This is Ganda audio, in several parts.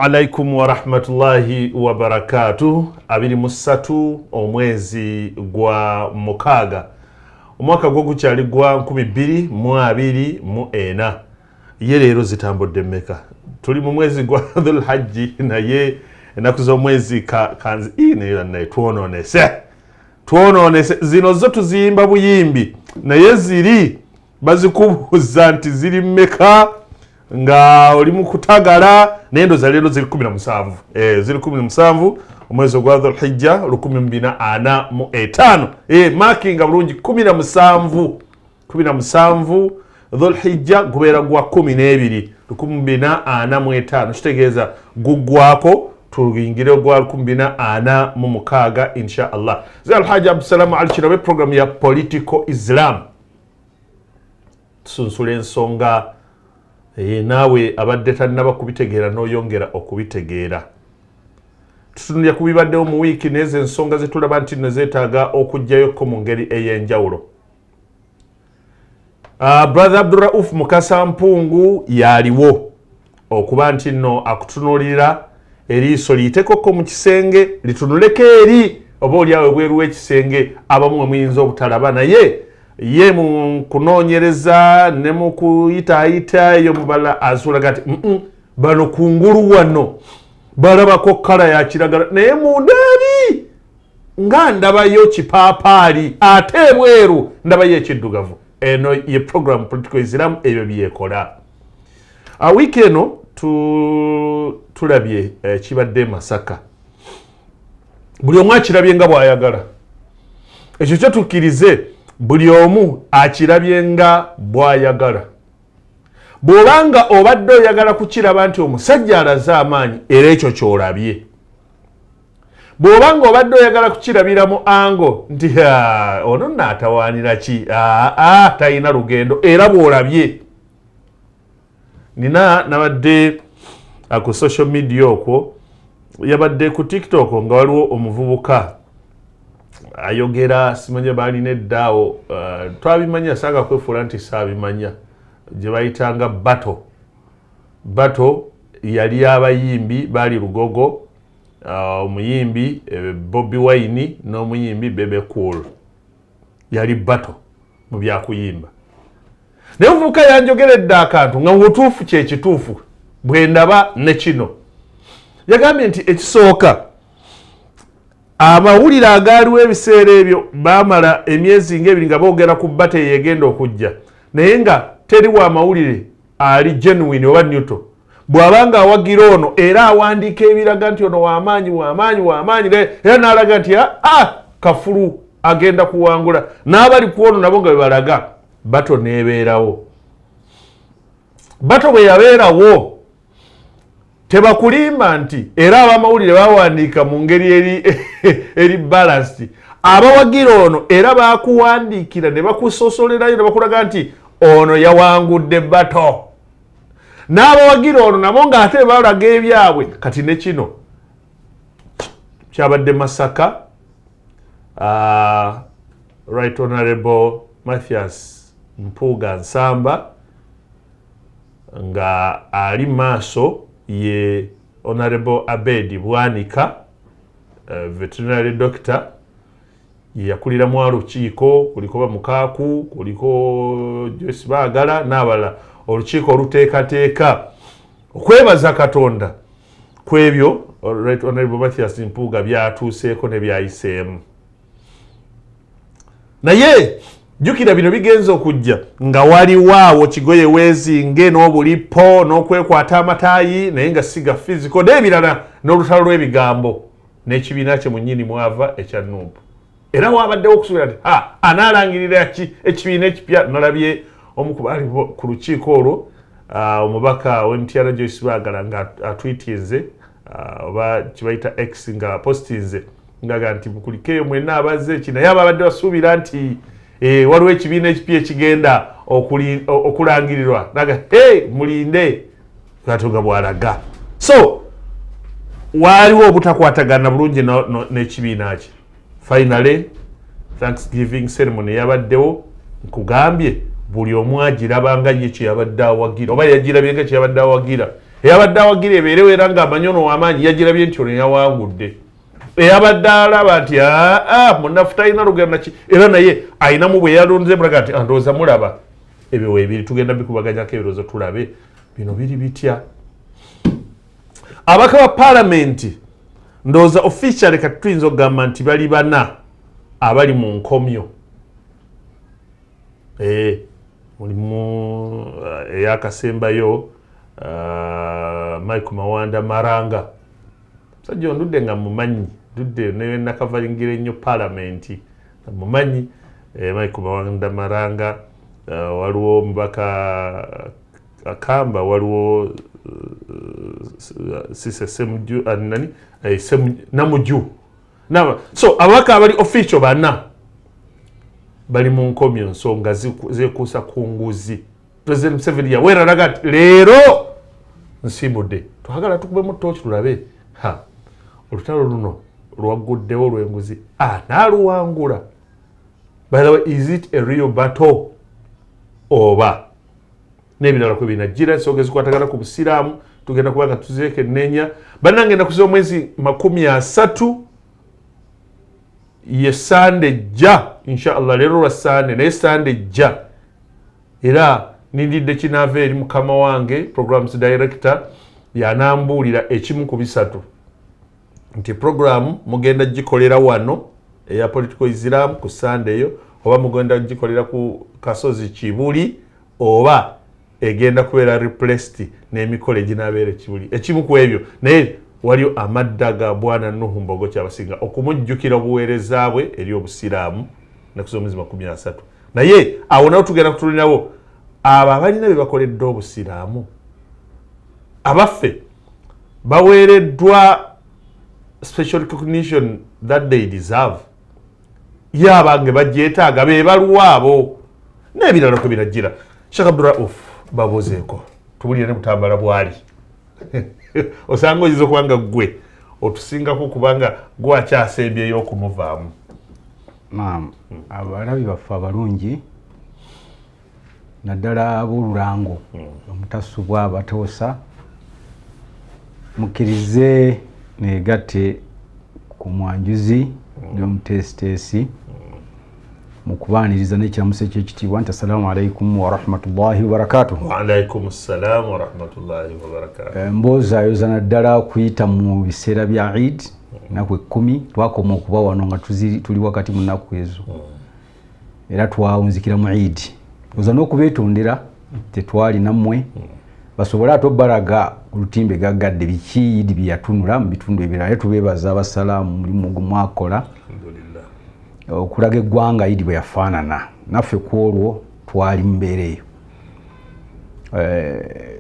Alaikum wa rahmatullahi wa barakatuh. Abiri musatu omwezi gwa mukaga omwaka gwo gukyali gwa 2024 ye leero zitambudde mmeka tuli mu mwezi gwa Dhul Hajji naye enaku z'omwezi kanzi ine naye twononese zino zo tuziyimba buyimbi naye ziri bazikubuuza nti ziri mmeka nga oli mu kutagala nendo za lero ziri 17 ziri 17 omwezi gwa Dhul Hijja 2045 marking bulungi 17 Dhul Hijja gubeera gwa 12 2045 kitegeeza gugwako tuyingire gwa 2046 insha Allah. Zal Haji Abdussalam Al-Kirabe program ya Political Islam tusunsula ensonga nawe abadde tannaba kubitegeera n'oyongera okubitegeera. Tutunulya kubibaddewo mu wiiki n'ezo ensonga zetulaba nti nezeetaaga okuggyayoko mu ngeri ey'enjawulo. Brother Abdurrauf Mukasa Mpungu yaliwo okuba nti nno akutunuulira eriiso liyitekoko mu kisenge litunuleko eri oba oliawo ebweru w'ekisenge abamu muyinza obutalaba naye ye mu kunoonyereza ne mu kuyitaayita eyo mubala azulaga nti bano kungulu wano balabako kala ya kiragala naye munda eri nga ndabayo kipaapaali ate ebweru ndabayo ekiddugavu. Eno ye program Political Islam ebyo byekola. Wiiki eno tulabye kibadde Masaka buli omu akirabye nga bw'ayagala ekyo kyo tukkirize buli omu akirabye nga bw'ayagala. Bw'obanga obadde oyagala kukiraba nti omusajja alaze amaanyi era ekyo ky'olabye. Bw'obanga obadde oyagala kukirabira mu ango nti ono nnaatawaanira ki talina lugendo era bw'olabye. Nina nabadde ku social media okwo yabadde ku TikTok nga waliwo omuvubuka ayogera simanya baalina eddaawo twabimanya sanga kwefuula nti saabimanya gye bayitanga bato yali abayimbi baali Lugogo omuyimbi Bobi Wine n'omuyimbi Bebe Cool yali bato mu byakuyimba. Naye omuvubuka yanjogeredde akantu nga mubutuufu kyekituufu bwe ndaba ne kino yagambye nti ekisooka amawulire agaaliwo ebiseera ebyo baamala emyezi ng'ebiri nga boogera ku bato eyegenda okujja naye nga teriwo amawulire ali genuine oba neutral. Bw'abanga awagira ono era awandiika ebiraga nti ono w'amaanyi era n'alaga nti kafulu agenda kuwangula n'abali ku ono nabo nga bebalaga bato n'ebeerawo. Bato bwe yabeerawo tebakulimba nti era abamawulire bawandiika mu ngeri eri balanced. Abawagira ono era bakuwandiikira ne bakusosolerayo ne bakulaga nti ono yawangudde bato. N'abawagira ono nabo ng'ate balaga ebyabwe. Kati ne kino kyabadde Masaka. Right Honorable Mathias Mpuuga Nsamba nga ali maaso ye Honorable Abedi Bwanika veterinary doctor yakulira mu alukiiko kuliko Bamukaaku kuliko Joyce Baagala n'abala olukiiko oluteekateeka okwebaza Katonda kwebyo Right Honorable Mathias Mpuuga byatuuseeko ne byayiseemu. Naye jukira bino bigenza okujja nga waliwaawo kigoye weezinge n'obulipo n'okwekwata amataayi naye nga siga physical n'ebirala n'olutalo lw'ebigambo n'ekibiina kye mu nnyini mwava ekya Nuupu. Era wabaddewo okusuubira nti anaalangirira ki ekibiina ekipya. Nalabye omu ku baali ku lukiiko olwo omubaka w'MTR Joyce Baagala nga atwitinze oba kibayita X nga postinze ngaga nti mukulikeyo mwenna abazze eki naye ababadde basuubira nti waliwo ekibiina ekipya ekigenda okulangirirwa naga mulinde Katonda bw'alaga. So waliwo obutakwatagana bulungi n'ekibiina kye. Finally Thanksgiving ceremony yabaddewo nkugambye buli omu agiraba nga ye kye yabadde awagira oba yagirabye nga kye yabadde awagira eyabadde awagira ebeerewo era ng'amanyono w'amaanyi yagirabye nti ono yawangudde, eyabadde alaba nti munnafu talina lugendo naki era naye ayinamu bwe yalonze mulaga nti ndowooza mulaba ebyo weebiri tugenda bikubaganyako ebirowoozo tulabe bino biri bitya. Ababaka ba paalamenti ndowooza officially kati tuyinza okugamba nti bali 4 abali mu nkomyo. Mulimu eyakasembayo Mike Mawanda Maranga, sajja ndudde nga mumanyi, ndudde ne nakavalingira ennyo paalamenti mumanyi. Mike Mawanda Maranga, waliwo Mubaka Akamba, waliwo Sise Semuju nani Namuju. So ababaka abali official 4 bali mu nkomyo nsonga zekuusa ku nguzi. President Museveni yawera laga leero nsimudde twagala tukubemu tooki tulabe olutalo luno lwagguddewo olw'enguzi naaluwangula. By the way, is it a real battle oba n'ebirala kwe binajjira ensonga ezikwatagana ku busiraamu tugenda kubanga tuzeekennenya. Bannange ennaku z'omwezi 30 ye Sande jja inshallah, leero lwa Sande naye Sande jja era nindidde kinaava eri mukama wange programs director yanambuulira ekimu ku bisatu nti program mugenda gikolera wano eya political Islam ku Sande eyo, oba mugenda gikolera ku Kasozi Kibuli, oba egenda kubeera replaced n'emikolo eginabeera Kibuli. Ekimu ku ebyo naye waliyo amadda ga Bwana Nuhu Mbogo Kyabasinga okumujjukira obuweereza bwe eri obusiraamu ennaku z'omwezi 30. Naye awo nawo tugenda kutulinawo abo abalina be bakoledde obusiraamu, abaffe baweereddwa special recognition that they deserve, yabange bagyetaaga be balwabo n'ebirala kwe birajjira. Sheikh Abdurrauf babuzeeko tubulire ne butambala bwali osanga oyiza okubanga gwe otusingako kubanga gwakyasembyeyo okumuvaamu. Abalabi baffe abalungi naddala ab'olulango omutasubwa abatoosa mukkirize neegatte ku mwanjuzi n'omutesiteesi mu kubaaniriza n'ekiramuso eky'ekitiibwa nti assalamu alaikum warahmatullahi wabarakatuh. Waalaikum salaam warahmatullahi wabarakatuh. Mbozaayoza naddala kuyita mu biseera bya Eid ennaku 10 twakoma okuba wano nga tuli wakati mu nnaku ezo era twawunzikira mu Eid oza n'okubeetondera tetwali nammwe basobole ate obbalaga olutimbe gaggadde biki Eid bye yatunula mu bitundu ebirala. Tubeebaza abasalaamu mulimu gumwakola okulaga eggwanga Eid bwe yafaanana, naffe ku olwo twali mbeera eyo.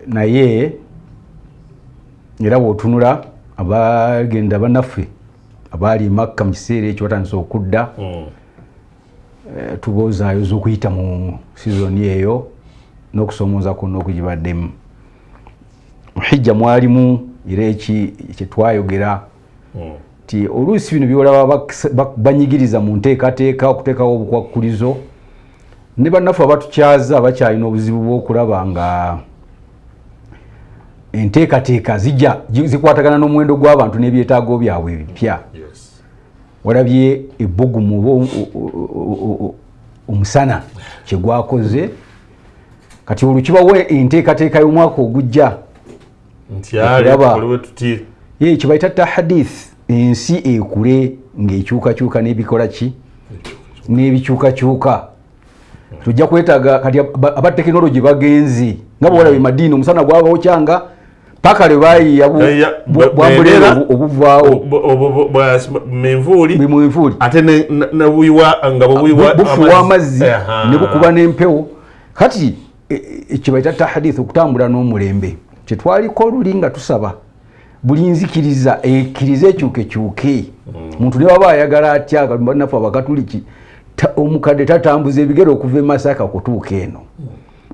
Naye era bw'otunula abagenda bannaffe abaali Makka mu kiseera ekyo batandise okudda tuboozaayoza okuyita mu sizoni eyo n'okusoomooza kwonna okugibaddemu. Mu Hijja mwalimu era kyetwayogera ti oluusi bino byolaba banyigiriza mu nteekateeka okuteekawo obukwakkulizo ne bannaffe abatukyaza bakyalina obuzibu bw'okulaba nga enteekateeka zikwatagana n'omuwendo gw'abantu n'ebyetaago byabwe ebipya. Walabye ebbugumu omusana kye gwakoze kati olukibawo enteekateeka y'omwaka ogujja kye bayita tahadith, ensi ekule ng'ekyukakyuka n'ebikola ki n'ebikyukakyuka. Tujja kwetaaga kati aba tekinologi bagenzi nga bwolabye Madiina omusana gwabawokyanga paka lwe bayiya bwambulera obuvaawo menvuuli ate bufuwa amazzi ne bukuba n'empewo. Kati ekyo bayita tahadith, okutambula n'omulembe kyetwaliko oluli nga tusaba buli nzikiriza ekkiriza ekyukekyuke. Muntu ne baba ayagala atya bannaffe abakatuliki omukadde tatambuza ebigere okuva e Masaka kutuuka eno.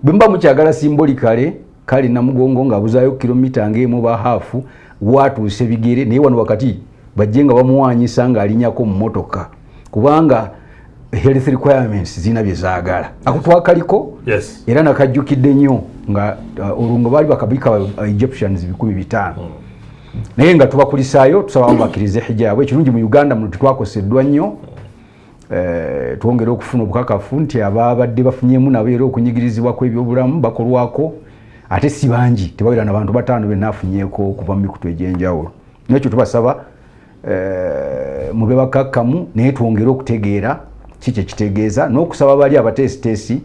Bwe mba mukyagala simbolikale kale Namugongo ng'abuzaayo kilomita ng'emu ba haafu watuuse bigere, naye wano wakati bajje nga bamuwanyisa ng'alinyako mu motoka kubanga health requirements zina bye zaagala. Ako twakaliko era nakajjukidde nnyo nga olungo bali bakabika Egyptians 1500 naye nga tubakulisaayo tusaba bakirize hijab ekirungi mu Uganda mu twakoseddwa nnyo tuongera okufuna obukakafu nti ababadde bafunyemu nabeera okunyigirizibwa kw'ebyobulamu bakolwako ate si bangi tebawera n'abantu bataano be nafunyeeko okuva mu mikutu egy'enjawulo nekyo tubasaba mube bakakkamu naye twongere okutegeera kiki ekitegeeza n'okusaba bali abateesiteesi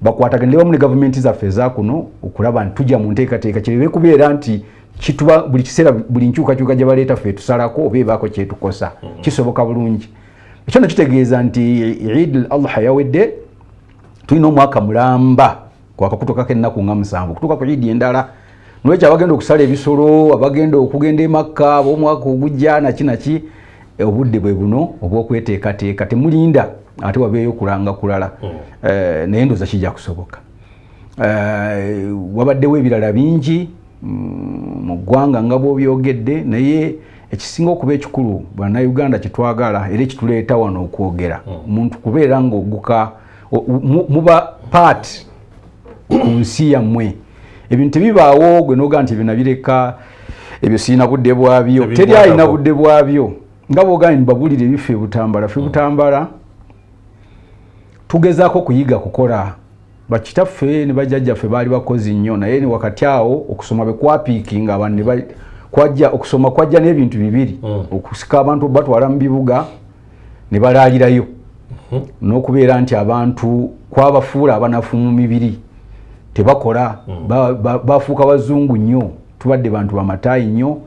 bakwatagane wamu ne gavumenti zaffe ezaakuno okulaba nti tujja mu nteekateeka kirebe kubeera nti kituba buli kiseera buli nkyukakyuka gye baleeta ffe tusalako oba ebaako kyetukosa kisoboka bulungi ekyo nekitegeeza nti Eid al-Adha yawedde tulina omwaka mulamba kwakakutuukako ennaku nga 7 kutuuka ku Eid endala nolwekyo abagenda okusala ebisolo abagenda okugenda e Makka omwaka ogujja naki obudde bwe buno obw'okweteekateeka temulinda ate wabeeyo kulanga kulala naye ndooza kijja kusoboka wabaddewo ebirala bingi mu ggwanga nga bw'obyogedde naye ekisinga okuba ekikulu bannayuganda kyetwagala era ekituleeta wano okwogera omuntu kubeera ng'ogguka muba paati ku nsi yammwe ebintu tebibaawo gwe noga nti bino bireka ebyo sirina budde bwabyo teri alina budde bwabyo nga bwogani nibabulire ebife Butambala fe Butambala tugezaako kuyiga kukola bakitaffe ne bajjajjaffe baali bakozi nnyo naye ni wakati awo okusoma bwe kwapiikinga abantu kwajja okusoma kwajja n'ebintu bibiri okusika abantu batwala mu bibuga ne balaalirayo n'okubeera nti abantu kwabafuula abanafu mu mibiri tebakola bafuuka bazungu nnyo tubadde bantu bamataayi nnyo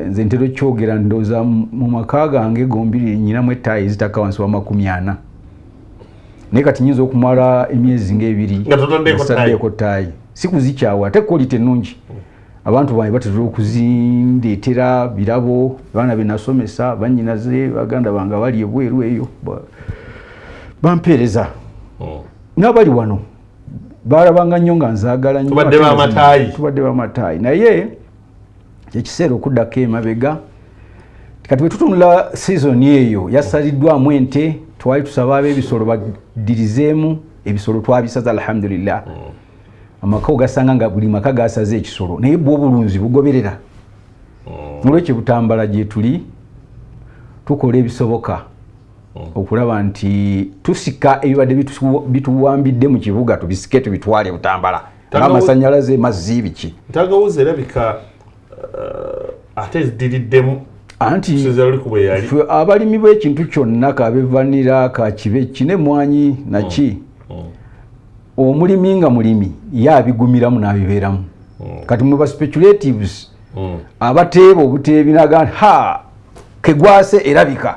nze ntero kyogera ndooza mu maka gange gombiri nyinamu ettaayi ezitaka wansi wa 40 naye kati nyinza okumala emyezi ng'ebiri nga ttaayi sikuzikyawa ate quality ennungi abantu bange batera okuzindeetera birabo abaana be nasomesa bannyinaze baganda bange bali ebweru eyo bampeereza n'abali wano balabanga nnyo nga nzaagala nnyo tubadde bamataayi naye ekiseera okuddako emabega kati bwe tutunula sizoni eyo yasaliddwamu ente twali tusaba ab'ebisolo badirizeemu ebisolo twabisaza alhamdulillah amaka ogasanga nga buli maka gasaze ekisolo naye bwo obulunzi bugoberera olwekyo Butambala gye tuli tukola ebisoboka okulaba nti tusika ebibadde bituwambidde mu kibuga tubisike tubitwale Butambala ng'amasanyalaze mazzi biki ntagawuza erabika ate zidiriddemu anti abalimi b'ekintu kyonna kabevanira kakibe kinemwanyi naki omulimi nga mulimi yabigumiramu n'abibeeramu kati mwe ba speculatives abateeba obuteebi naga ha kegwase erabika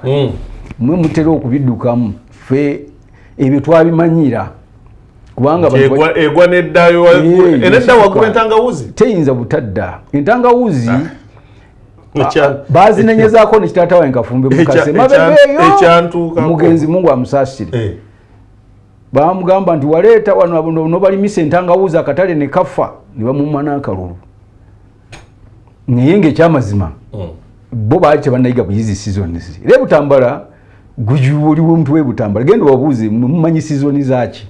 mwe mutera okubiddukamu ffe ebyo twabimanyira kubanga egwa neddayo enedda waggula entangawuzi teyinza butadda entangawuzi bazinenyezaako nekitaata wange Kafumbe Mukase mabebeeyo mugenzi Mungu amusaasire bamugamba nti waleeta wano nobalimisa entangawuzi akatale ne kafa ne bamumma n'akalulu naye ng'ekyamazima bo baali tebannayiga buyizi seasons era Butambala gujuwuliwo omuntu w'e Butambala genda wabuuze mumanyi seasoni zaaki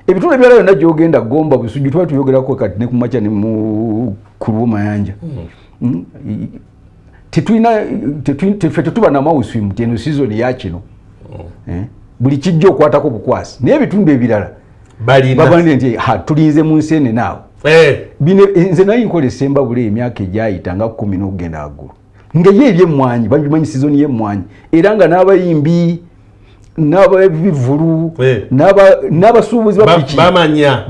ebitundu ebyala byonna gyogenda Gomba Busujju twali tuyogerako kati ne kumakya ne ku Lwomayanja tetuba na mawuswimu teno seasoni yakino buli kijja okwatako bukwasi naye ebitundu ebirala babandi nti tulinze mu nsene naawe nze naye nkola esemba bule emyaka egyayita nga 10 n'okugenda waggulu nga ye ebyemmwanyi babimanyi seasoni y'emmwanyi era nga n'abayimbi n'ababivulu n'abasuubuzi bapiki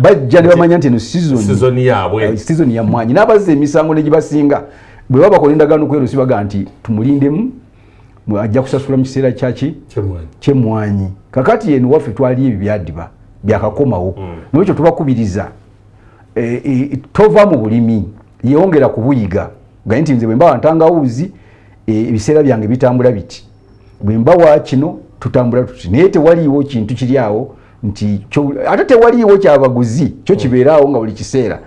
bajja ne bamanya nti eno seasoni ya mmwanyi n'abazza emisango ne gibasinga bwe babakola endagaano kwero sibaga nti tumulindemu ajja kusasula mu kiseera kyaki kyemmwanyi kakati yeno waffe twali ebyo byaddiba byakakomawo nolwekyo tubakubiriza tova mu bulimi yewongera kubuyiga gaye nti nze bwe mbawa ntangawuzi ebiseera byange bitambula biti bwe mbawa kino tutambula tuti naye tewaliiwo kintu kiri awo nti ate tewaliiwo kyabaguzi kyo kibeeraawo nga buli kiseera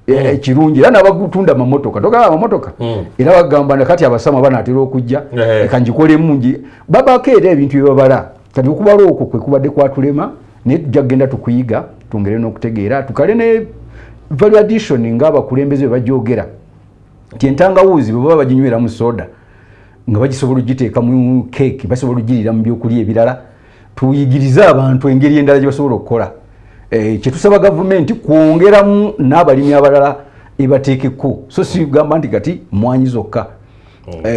ekirungi era n'abagutunda amamotoka togaba amamotoka era bagamba nakati abasama banaatera okujja kanjikolemu ngi babako era ebintu byebabala kati okubala okwo kwe kubadde kwatulema naye tujja kugenda tukuyiga tungere n'okutegeera tukale ne value addition ng'abakulembeze bajogera nti entangawuzi bwe baba baginywera mu soda nga bagisobola ogiteeka mu cake basobola ogirira mu byokulya ebirala tuyigirize abantu engeri endala gye basobola okukola kyetusaba gavumenti kwongeramu n'abalimi abalala ebateekeko so si gamba nti kati mwanyi zokka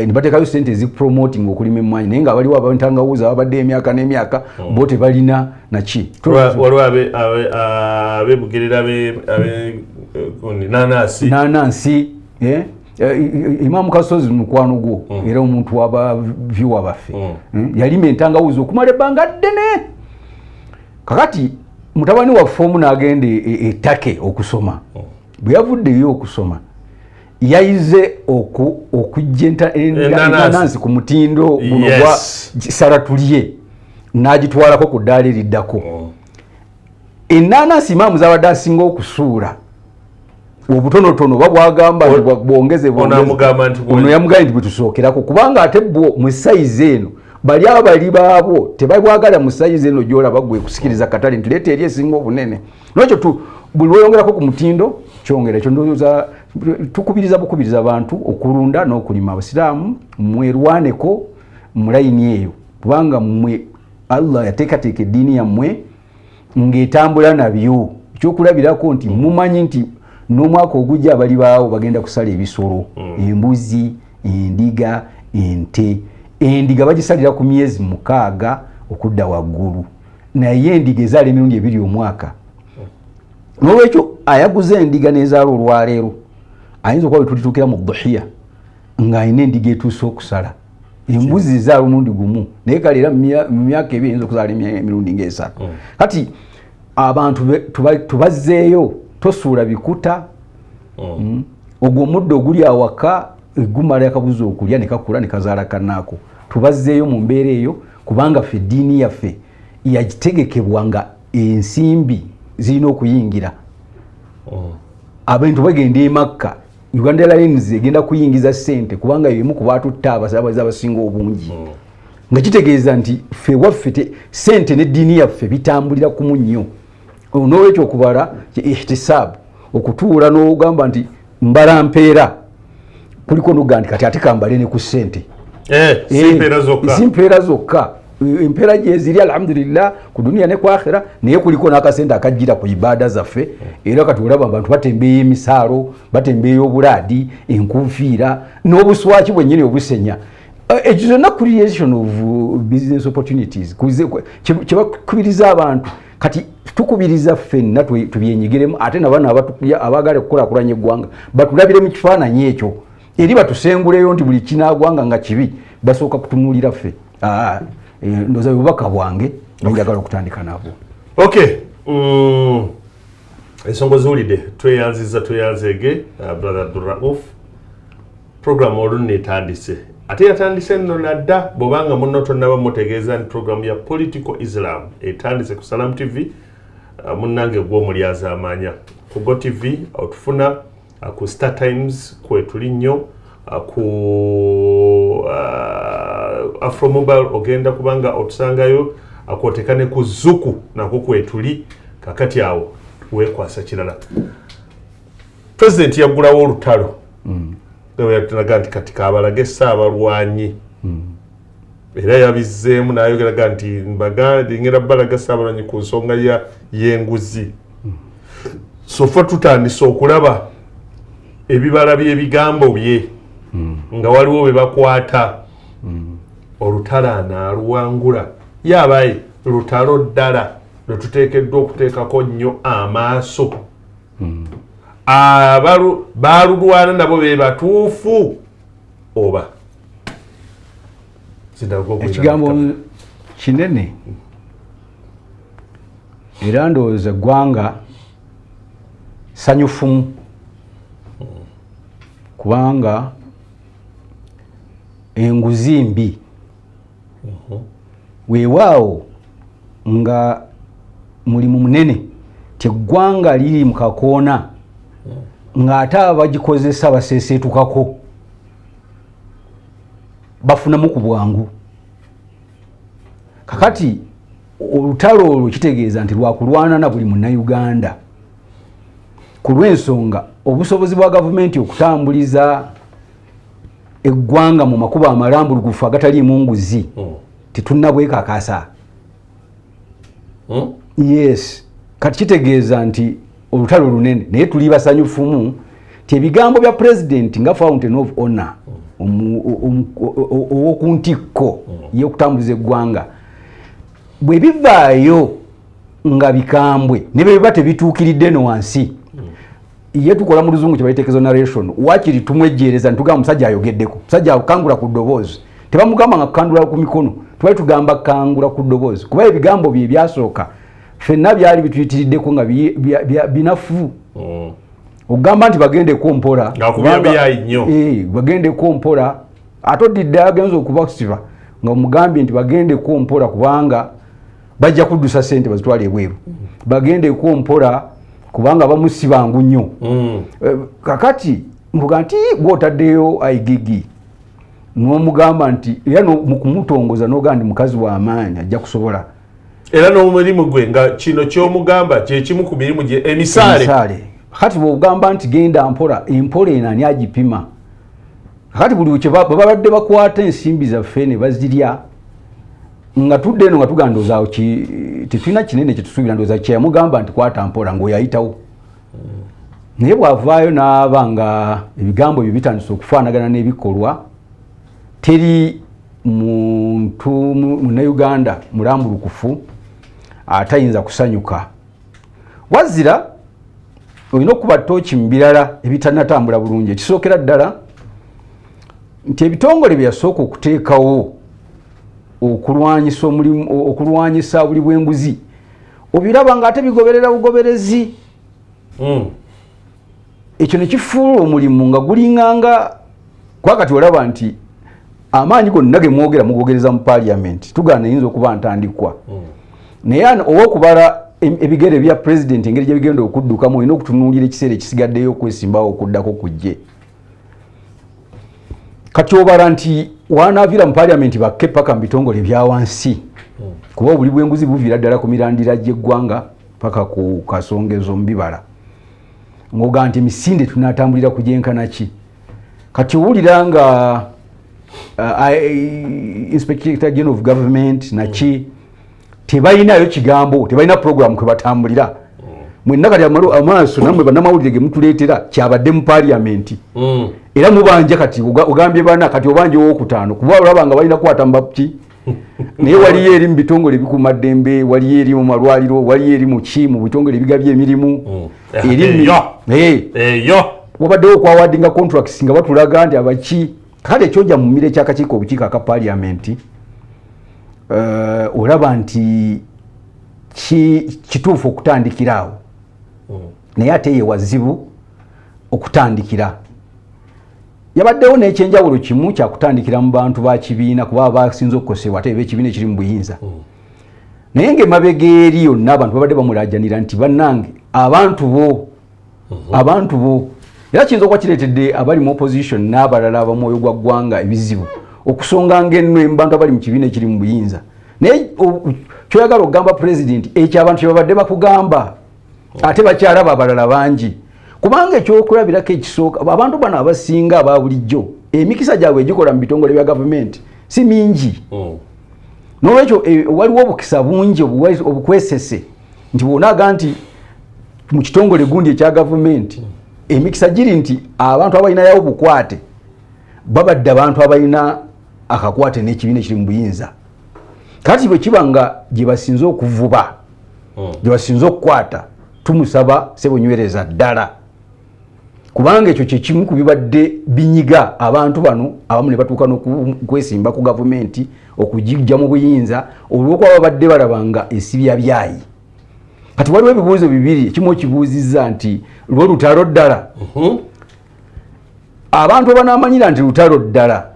nibateekayo sente ezipromoting okulima emmwanyi naye nga baliwo abantangawuzi ababadde emyaka n'emyaka bo tebalina naki waliwo abebugerera nanansi Imam Kasozi mukwano gwo era omuntu w'abavyuwa baffe yalima entangawuzi okumala ebbanga ddene kakati mutabani waffe omu n'agenda ettake okusoma bwe yavuddeyo okusoma yayize okujja enanansi ku mutindo guno gwa saratulye n'agitwalako ku ddaala eriddako enanansi Imaamu zabadde asinga okusuula obutonotono babwagamba bwongeze ono yamugamba nti bwetusookerako kubanga ate bwo mu sayizi eno bali abali baabo tebabwagala mu sayizi eno gyolaba gwe kusikiriza katale nti leeta eri esinga obunene nokyo buli lweyongerako ku mutindo kyongera ekyo ndowooza tukubiriza abantu okulunda n'okulima abasiraamu mwerwaneko mu layini eyo kubanga mmwe Allah yateekateeka eddiini yammwe ng'etambula nabyo ekyokulabirako nti mumanyi nti n'omwaka ogujja abali baawo bagenda kusala ebisolo embuzi endiga ente endiga bagisalira ku myezi 6 okudda waggulu naye endiga ezaala emirundi 2 omwaka n'olwekyo ayaguze endiga n'ezaala olwaleero ayinza okuba bwe mu dhuhiya ng'alina endiga etuuse okusala embuzi ezaala omulundi gumu naye kale era mu myaka 2 eyinza okuzaala emirundi nga 3 kati abantu tubazzeeyo tosuula bikuta ogwo omuddo oguli awaka gumala yakabuza okulya ne kakula ne kazaala kannaako tubazzeeyo mu mbeera eyo kubanga ffe eddiini yaffe yagitegekebwa nga ensimbi zirina okuyingira abantu bagenda emakka Uganda Airlines egenda kuyingiza ssente kubanga yemu ku batutta abasaabaze abasinga obungi nga kitegeeza nti ffe waffe ssente n'eddiini yaffe bitambulira kumu nnyo n'olwekyo okubala ihtisaabu okutuula n'ogamba nti mbala mpeera kuliko n'ogamba nti kati ate kambale ne ku ssente si mpeera zokka empeera gye ziri alhamdulillah ku duniya ne ku akhira naye kuliko n'akasente akajjira ku ibaada zaffe era kati olaba abantu batembeeyo emisaalo batembeeyo obulaadi enkuufiira n'obuswaki bwennyini obusenya ekyo zonna creation of business opportunities kyebakubiriza abantu kati tukubiriza ffenna tubyenyigiremu ate n'abaana abaagala okukulaakulanya eggwanga batulabire mu kifaananyi ekyo eri batusenguleyo nti buli kinaagwanga nga kibi basooka kutunuulira ffe ndooza bubaka bwange njagala okutandika nabwo okay ensonga ziwulidde tweyanzeege brother Abdulrauf program olwo netandise ate yatandise nno nadda bw'obanga munno tonnaba mutegeeza nti program ya political Islam etandise ku Salam TV munnange gw'omulyaza amanya ku Go TV otufuna ku Star Times kwetuli nnyo ku Afro Mobile ogenda kubanga otusangayo akwotekane ku Zuku nako kwetuli kakati awo weekwasa kirala President yaggulawo olutalo yatulaga nti kati kabalage Ssaabalwanyi era yabizzeemu n'ayogeraga nti ngera balaga Ssaabalwanyi ku nsonga y'enguzi so ffe tutandise okulaba ebibala by'ebigambo bye nga waliwo be bakwata olutalo anaaluwangula yaabaye lutalo ddala lwe tuteekeddwa okuteekako nnyo amaaso baalulwana nabo be batuufu oba ekigambo kinene era ndowooza eggwanga sanyufumu kubanga enguzi mbi weewaawo nga mulimu munene teggwanga liri mu kakoona ng'ate abagikozesa baseeseetukako bafunamu ku bwangu kakati olutalo olwo kitegeeza nti lwakulwana na buli munnayuganda ku lw'ensonga obusobozi bwa gavumenti okutambuliza eggwanga mu makubo amalambulukufu agataliimu nguzi tetunnabwekakasa. Yes, kati kitegeeza nti olutalo lunene naye tuli basanyufumu ti ebigambo bya president nga fountain of honor owokuntikko y'okutambuliza eggwanga bwe bivaayo nga bikambwe ne bwe biba tebituukiridde no wansi ye tukola mu luzungu kye bayita exoneration wakiri tumwejjeereza ntugamba musajja ayogeddeko musajja akangula ku ddoboozi tebamugamba nga kukandula ku mikono twali tugamba kangula ku ddoboozi kuba ebigambo bye byasooka ffenna byali bituyitiriddeko nga binafu. Ogamba nti bagendeko mpola bagendeko mpola ate odidde agenza okubasiba nga omugambye nti bagendeko mpola kubanga bajja kuddusa ssente bazitwala ebweru bagendeko mpola kubanga bamusibangu nnyo. Kakati mvuga nti gwotaddeyo aigigi n'omugamba nti era mukumutongoza n'ogamba nti mukazi wa maanyi ajja kusobola era n'omurimu gwe nga kino ky'omugamba kyekimu ku mirimu gye emisaale. Kati bw'ogamba nti genda mpola empola eno ani agipima? Kati buli kye babadde bakwata ensimbi zaffe ne bazirya nga tudde eno nga tugamba ndowooza tetulina kinene kye tusuubira ndowooza kyeyamugamba nti kwata mpola ng'oyayitawo. Naye bw'avaayo n'aba nga ebigambo byo bitandise okufaanagana n'ebikolwa teri muntu munnayuganda mulambulukufu atayinza kusanyuka. Wazira olina okuba ttooki mu birala ebitanatambula bulungi. Ekisookera ddala nti ebitongole bye yasooka okuteekawo okulwanyisa buli bw'enguzi obiraba nga ate bigoberera bugoberezi. Ekyo ne kifuula omulimu nga gulinganga kwakati olaba nti amaanyi gonna ge mwogera mugogereza mu parliament tugaana eyinza okuba ntandikwa naye ow'okubala ebigere bya president engeri gye bigenda okuddukamu olina okutunuulira ekiseera ekisigaddeyo okwesimbawo okuddako kujje. Kati obala nti wanaavira mu parliament bakke paka mu bitongole bya wansi kuba obuli bw'enguzi buviira ddala ku mirandira gy'eggwanga paka ku kasongezo mu bibala ng'oga nti emisinde tunaatambulira kugyenkana ki. Kati owulira nga Inspector General of Government naki tebalinayo kigambo tebalina program kwe batambulira mwenna kati amaaso nammwe bannamawulire ge mutuleetera kyabadde mu parliament era mubanja kati ogambye bana kati obanje owokutaano kuba olaba nga balina kukwata ki naye waliyo eri mu bitongole ebikuumaddembe waliyo eri mu malwaliro waliyo eri mu bitongole ebigabye emirimu wabaddewo okwawadinga contracts nga batulaga nti abaki kale ekyojja mu mmiro ekyakakiiko obukiiko aka parliament olaba nti kituufu okutandikira awo naye ate ye wazibu okutandikira. Yabaddewo n'ekyenjawulo kimu kyakutandikira mu bantu ba kibiina kuba basinze okukosebwa ate ebekibiina ekiri mu buyinza naye ng'emabega eri yonna abantu babadde bamulaajanira nti bannange abantu bo era kiyinza okuba kireetedde abali mu opposition n'abalala abamwoyo gwa ggwanga ebizibu okusonga ng'enno mu bantu abali mu kibiina ekiri mu buyinza. Naye kyoyagala okugamba president ekyo abantu kye babadde bakugamba ate bakyalaba abalala bangi kubanga ekyokulabirako ekisooka abantu bano abasinga aba bulijjo emikisa gyabwe egikola mu bitongole bya gavumenti si mingi n'olwekyo waliwo obukisa bungi obukwesese nti bwonaaga nti mu kitongole gundi ekya gavumenti emikisa giri nti abantu abalinayo obukwate babadde abantu abalina akakwate n'ekibiina ekiri mu buyinza. Kati bwe kiba nga gye basinze okuvuba gye basinze okukwata tumusaba sebonywereza ddala kubanga ekyo kyekimu ku bibadde binyiga abantu bano abamu ne batuuka n'okwesimba ku gavumenti okugijja mu buyinza olw'okuba babadde balaba nga esibya byayi. Kati waliwo ebibuuzo bibiri ekimu okibuuzizza nti lwe lutalo ddala abantu abanaamanyira nti lutalo ddala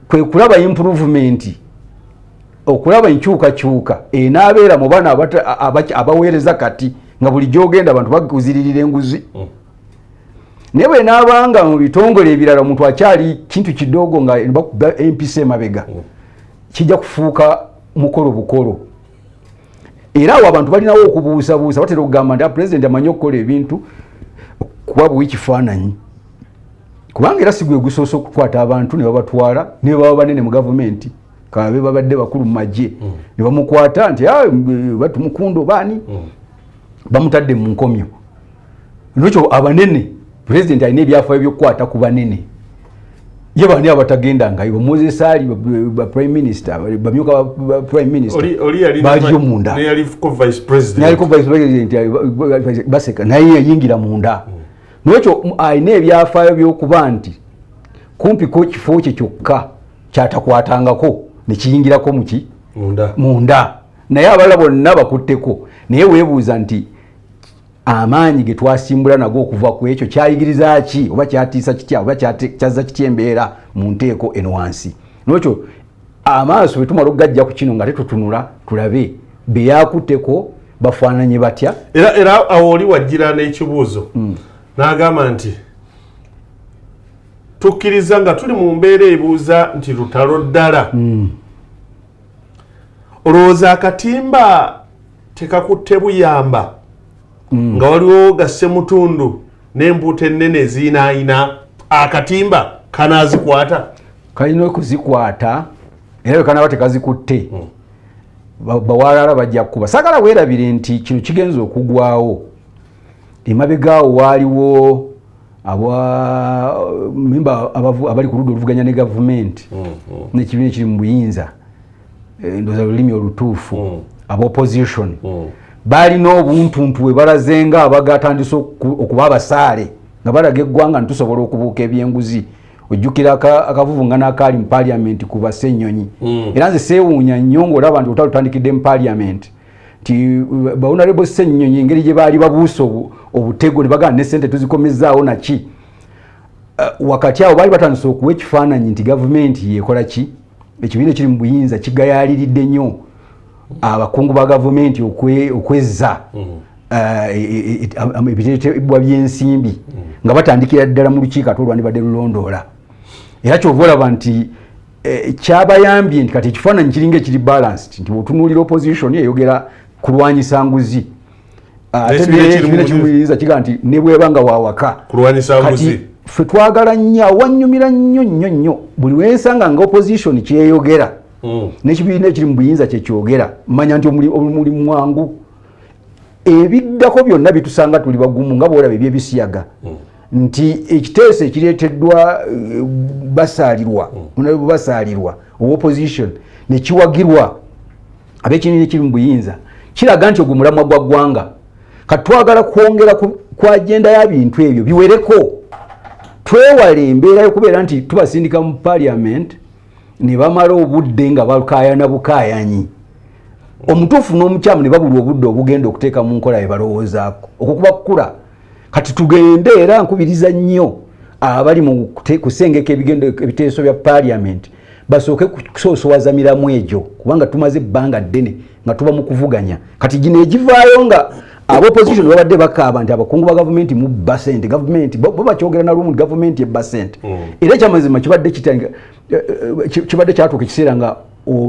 kwe kulaba improvement okulaba enkyukakyuka enaabeera mu bana abaweereza kati nga buli gyogenda abantu bakuziririra enguzi naye bwe naabanga mu bitongole ebirala omuntu akyali kintu kidogo nga bakuba empisa emabega kijja kufuuka mukolo bukolo era awo abantu balinawo okubuusabuusa batera okugamba nti pulezidenti amanyi okukola ebintu kuba bw'ikifaananyi kubanga era sigwe gusoose okukwata abantu ne babatwala ne baba banene mu gavumenti kabe babadde bakulu mu magye ne bamukwata nti batumukundo baani bamutadde mu nkomyo n'ekyo abanene president alina ebyafaayo by'okukwata ku banene ye bani abatagenda nga ibo Moses Ali ba prime minister bamyuka ba prime minister bajo munda ne yali ko vice president baseka naye yayingira munda n'ekyo alina ebyafaayo by'okuba nti kumpi ko kifo kye kyokka kyatakwatangako ne kiyingirako muki munda naye abalala bonna bakutteko naye weebuuza nti amaanyi ge twasimbula nago okuva ku ekyo kyayigiriza ki oba kyatiisa kitya oba kyazza kitya embeera mu nteeko eno wansi n'ekyo amaaso bwe tumala okugajja ku kino nga tetutunula tulabe be yakutteko bafaananye batya era awo oli wajjira n'ekibuuzo n'agamba nti tukkiriza nga tuli mu mbeera ebuuza nti lutalo ddala olowooza akatimba tekakutte buyamba nga waliwo gasse mutundu n'embuto ennene ezinaayina akatimba kanaazikwata kalina okuzikwata era bwe kanaaba tekazikutte bawalala bajja kuba sagala weerabire nti kino kigenza okugwawo emabegaawo waaliwo memba abali ku ludda oluvuganya ne gavumenti n'ekibiina ekiri mu buyinza ndooza lulimi olutuufu ab'opposition balina obuntuntu bwe balazenga abagatandise okuba abasaale nga balaga eggwanga nitusobola okubuuka ebyenguzi ojjukira akavuvungana akaali mu paliamenti ku Bassenyonyi era nze seewuunya nnyo ng'olaba nti otalutandikidde mu paliamenti nti bawunalebo Ssenyonyi engeri gye baali babuusa obutego ne bagamba ne ssente tuzikomezaawo naki wakati awo baali batandise okuwa ekifaananyi nti gavumenti yeekola ki ekibiina ekiri mu buyinza kigayaaliridde nnyo abakungu ba gavumenti okwezza ebiteetebwa by'ensimbi nga batandikira ddala mu lukiiko ate olwandibadde lulondoola era kyova olaba nti kyabayambye nti kati ekifaananyi kiringa ekiri balanced nti bw'otunuulira opposition eyogera kulwanyisa nguzi ekibiina kimuyinza kigaa nti ne bweba nga wawaka kati ffe twagala nnyo awanyumira nnyo buli wensanga nga opposition kyeyogera n'ekibiina ekiri mu buyinza kyekyogera manya nti omuli mwangu ebiddako byonna bitusanga tuli bagumu nga bwolaba ebyebisiyaga nti ekiteeso ekireeteddwa basaalirwa oba opposition nekiwagirwa ab'ekibiina ekiri mu buyinza kiraga nti ogwo mulamwa gwa ggwanga katwagala kwongera ku agenda y'abintu ebyo biwereko twewale embeera y'okubeera nti tubasindika mu parliament ne bamala obudde nga balukaayana bukaayanyi omutuufu n'omukyamu ne babulwa obudde obugenda okuteeka mu nkola balowoozaako okwo kuba kukula kati tugende era nkubiriza nnyo abali mu kusengeka ebiteeso bya parliament basooke kusoosowaza miramu egyo kubanga tumaze ebbanga ddene nga tuba mu kuvuganya kati gino egivaayo nga ab'opposition babadde bakaaba nti abakungu ba gavumenti mubba ssente gavumenti bo bakyogera na lumu gavumenti ebba ssente era ekyamazima kibadde kyatuuka ekiseera nga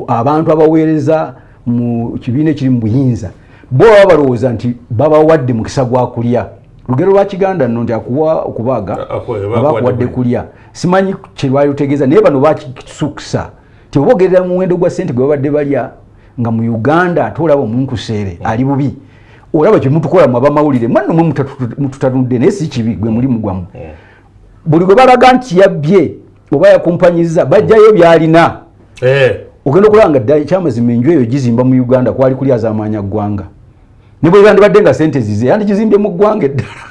abantu abaweereza mu kibiina ekiri mu buyinza bo baba balowooza nti babawadde mukisa gwa kulya lugero lwa Kiganda nno nti akuwa okubaaga abakuwadde kulya simanyi kyelwali lutegeeza naye bano bakisuksa tibogerera mu muwendo gwa ssente gwe babadde balya nga mu Uganda ate olaba omunkuseere ali bubi olaba kye mutukola mu abamawulire mwanno mwe mututanudde naye si kibi gwe mulimu gwamu buli gwe balaga nti yabbye oba yakumpanyiza bajjayo byalina ogenda okulaba nga ddala ekyamazima enju eyo gizimba mu Uganda kwali kuli azaamaanya ggwanga ne bwe yandibadde nga ssente zize yandigizimbye mu ggwanga eddala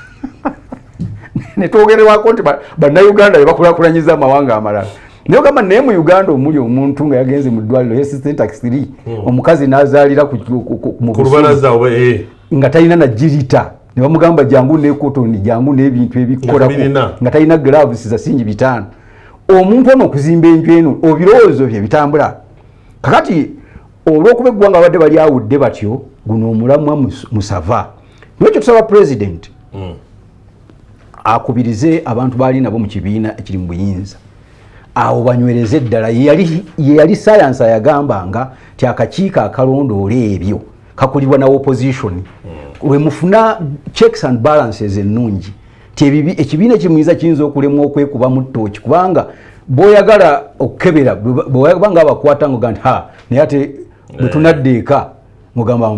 ne twogererwako nti bannayuganda be bakulaakulanyiza amawanga amalala naye ogamba naye mu Uganda omuli omuntu nga yagenze mu ddwaliro yesisentax 3 omukazi n'azaalira mu lubalaza nga talina na jirita ne bamugamba jangu ne kotoni jangu n'ebintu ebikkolako nga talina gloves za singi 5 omuntu ono okuzimba enju eno obirowoozo bye bitambula kakati olw'okuba eggwanga abadde bali awudde batyo guno omulamwa musava n'ekyo tusaba president akubirize abantu baali nabo mu kibiina ekiri mu buyinza awo banywereze eddala yeyali sayansi ayagambanga ti akakiiko akalondoola ebyo kakulibwa na opposition lwe mufuna checks and balances ennungi tebibi ekibiina kimuyinza kiyinza okulemwa okwekuba mu ttooki kubanga boyagala okukebera bwebanga abakwata ngoga nti naye ate bwe tunadde eka mugamba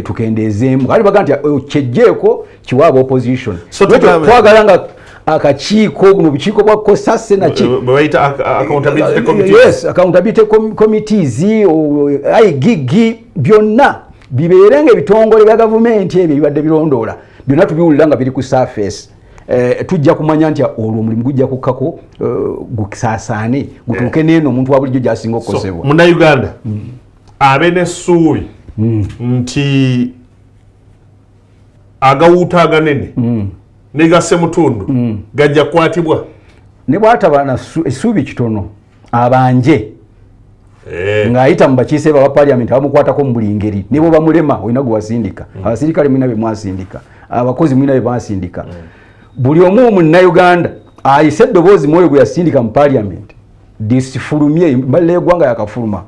tukendeezeemu kale baga nti kyejjeeko kiwaaba opposition twagala nga akakiiko buno bukiiko bwa kosase naki accountability committees igigi byonna bibeere nga ebitongole bya gavumenti ebyo bibadde birondoola byonna tubiwulira nga biri ku surface tujja kumanya nti olwo omulimu gujja kukkako gusaasaane gutuuke n'eno omuntu wa bulijjo gy'asinga okukosebwa munnayuganda abe n'essuubi nti agawuuta aganene negasse mutundu gajja kukwatibwa ne bw'ataba essuubi kitono abanje ng'ayita mu bakiise ba parliament abamukwatako mu buli ngeri ne bwe bamulema olina gwe wasindika abasirikale mulina bye mwasindika abakozi mulina bye mwasindika buli omu munnayuganda ayise eddoboozi mwoyo gwe yasindika mu parliament disifulumye mbalira eggwanga yakafuluma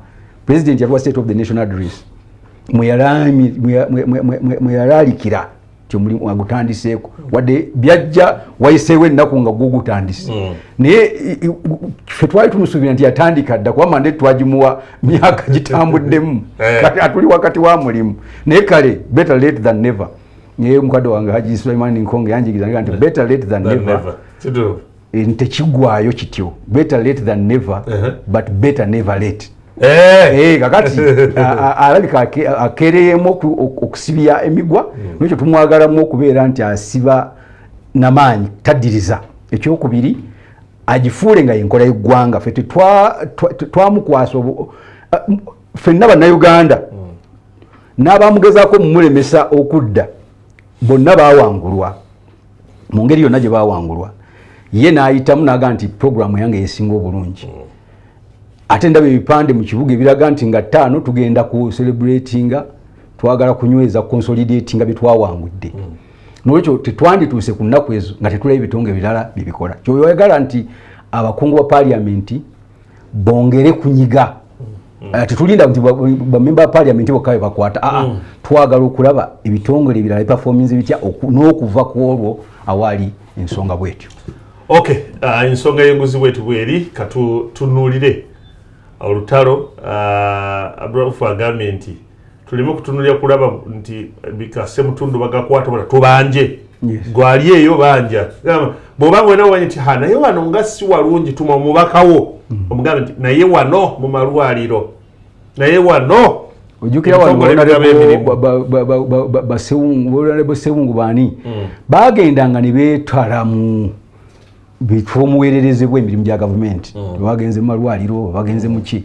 president yaliwa state of the national address mweyalaalikira ti omulimu agutandiseeko wadde byajja wayiseewo ennaku nga gugutandise naye ffe twali tumusuubira nti yatandika dda kuba mande twagimuwa myaka gitambuddemu kati atuli wakati wa mulimu naye kale better late than never naye mukadde wange Haji Sulaiman Nkonge yanjigiriza nti better late than never tekigwayo kityo better late than never but better never late kakati alabika akereyeemu okusibya emigwa nekyo tumwagalamu okubeera nti asiba namaanyi taddiriza ekyokubiri agifuule nga yenkola y'eggwanga ffe twamukwasa ffenna bannayuganda n'abamugezaako mumulemesa okudda bonna baawangulwa mu ngeri yonna gye baawangulwa ye n'ayitamu n'aga nti puroguramu yange yesinga obulungi ate ndaba ebipande mu kibuga ebiraga nti nga 5 tugenda ku celebratinga twagala kunyweza consolidatinga bitwawangudde n'olwekyo tetwandituuse ku nnaku ezo nga tetulaba ebitonge birala bibikola kyoyagala nti abakungu ba parliament bongere kunyiga tetulinda nti bamemba ba parliament bokka bakwata twagala okulaba ebitongole ebirala performance bitya n'okuva ku olwo awali ensonga bwetyo ensonga y'enguzi bwetu bweri katunuulire olutalo Abdulrauf agambye nti tuleme kutunulira kulaba nti bikase mutundu bagakwata bala tubanje gwali eyo banja bw'obanga wena wanye nti naye wano nga si walungi tuma omubakawo omugambe nti naye wano mu malwaliro naye wano ojjukira basewungu baani bagendanga ne beetwala mu bitwomuweererezebwa emirimu gya gavumenti bagenze mu malwaliro bagenze mu ki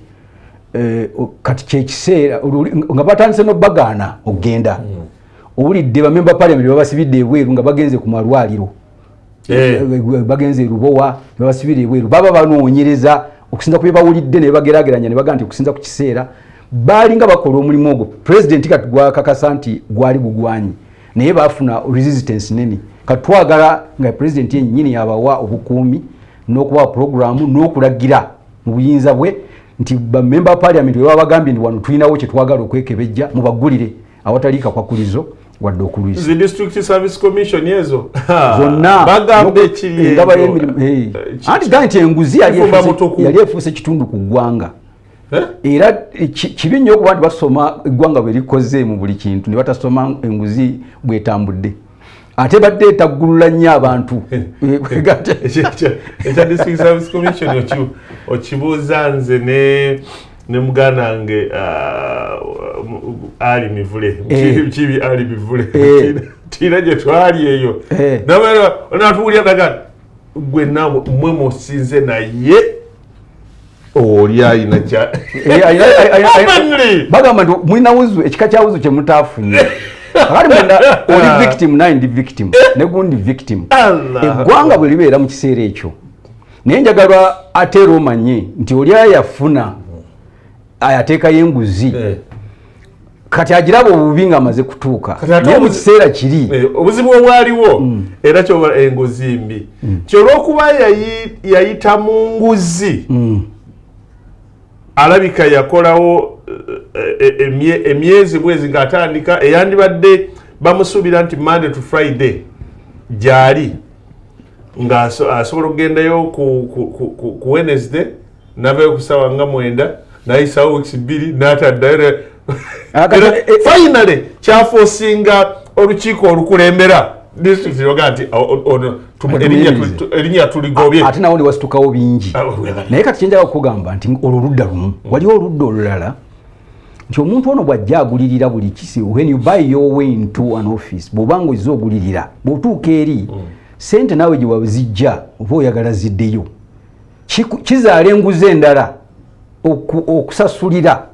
kati kyekiseera nga batandise n'obbagaana okugenda owulidde bamemba parliament babasibidde ebweru nga bagenze ku malwaliro bagenze Lubowa babasibidde ebweru baba banoonyereza okusinza ku bye bawulidde ne bagerageranya ne baga nti okusinza ku kiseera balinga bakola omulimu ogwo president kati gwakakasa nti gwali gugwanyi naye bafuna resistance nene katwagala nga president yennyini yabawa obukuumi n'okuba programu n'okulagira mu buyinza bwe nti bamemba parliament bwe babagambye nti wano tulinawo kye twagala okwekebejja mubagulire awataliika kwakulizo wadde okuluisa the district service commission yezo zonna bagambe kiri ngaba y'emirimu anti ganti enguzi yali efuuse kitundu ku ggwanga era kibi nnyo okuba nti basoma eggwanga bwe likoze mu buli kintu ne batasoma enguzi bwetambudde ate badde etaggulula nnyo abantu ekya district service commission okibuuza nze ne muganda wange Ali Mivule kibi Ali Mivule tira gye twali eyo natuwulira naga gwe nawe mmwe musinze naye oli ayina kya bagamba nti mulina wuzu ekika kya wuzu kye mutaafunye akati mwenda oli victim naye ndi victim ne gundi victim eggwanga bwe libeera mu kiseera ekyo naye njagala ateera omanye nti oli ayafuna ayateekayo enguzi kati agiraba obubi nga amaze kutuuka naye mu kiseera kiri obuzibu obwaliwo era kyoba enguzi mbi kyolwokuba yayita mu nguzi alabika yakolawo emyezi bwezi ng'atandika eyandibadde bamusuubira nti Monday to Friday gyali nga asobola okugendayo ku Wednesday navayo kusawa nga 9 nayisawo weeks 2 n'ataddayo finally kyafosinga olukiiko olukulembera district yoga nti erinnya tuligobye ate nawo ne wasitukawo bingi naye kati kyenjaga okugamba nti oludda lumu waliwo oludda olulala nti omuntu ono bw'ajja agulirira buli kisi when you buy your way into an office bw'obanga ozze ogulirira bw'otuuka eri sente naawe gye wazijja oba oyagala ziddeyo kizaala enguzi endala okusasulira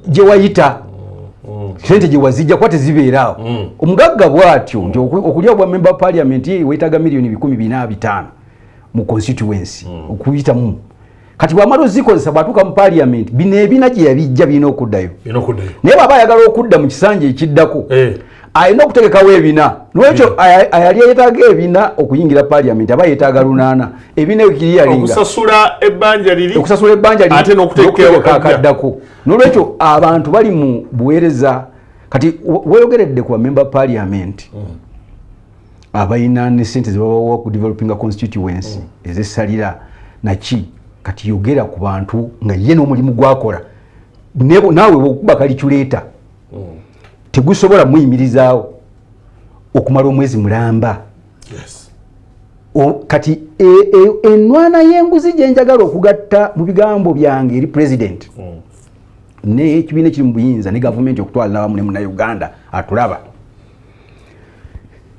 gye wayita sente gye wazijja kuba tezibeeraawo omugagga bw'atyo nti okulya obwa member parliament weetaaga miliyoni 450 mu constituency okuyitamu kati bw'amala ozikozesa bw'atuuka mu parliament bino ebina gye yabijja birina okuddayo naye bw'aba ayagala okudda mu kisanja ekiddako alina okutegekawo ebina nolwekyo yali yeetaaga ebina okuyingira parliament aba yeetaaga 8 ebina okusasula ebbanja liri ate n'okuteeka akaddako nolwekyo abantu bali mu buweereza kati weeyogeredde ku bamember parliament abalina ne sente zebabawa ku developing constituency ezessalira naki kati yogera ku bantu nga ye n'omulimu gwakola naawe bw'okuba kalikyuleeta tegusobola muyimirizaawo okumala omwezi mulamba kati enwana y'enguzi gye njagala okugatta mu bigambo byange eri president n'ekibiina ekiri mu buyinza ne gavumenti okutwala n'awamu ne munnayuganda atulaba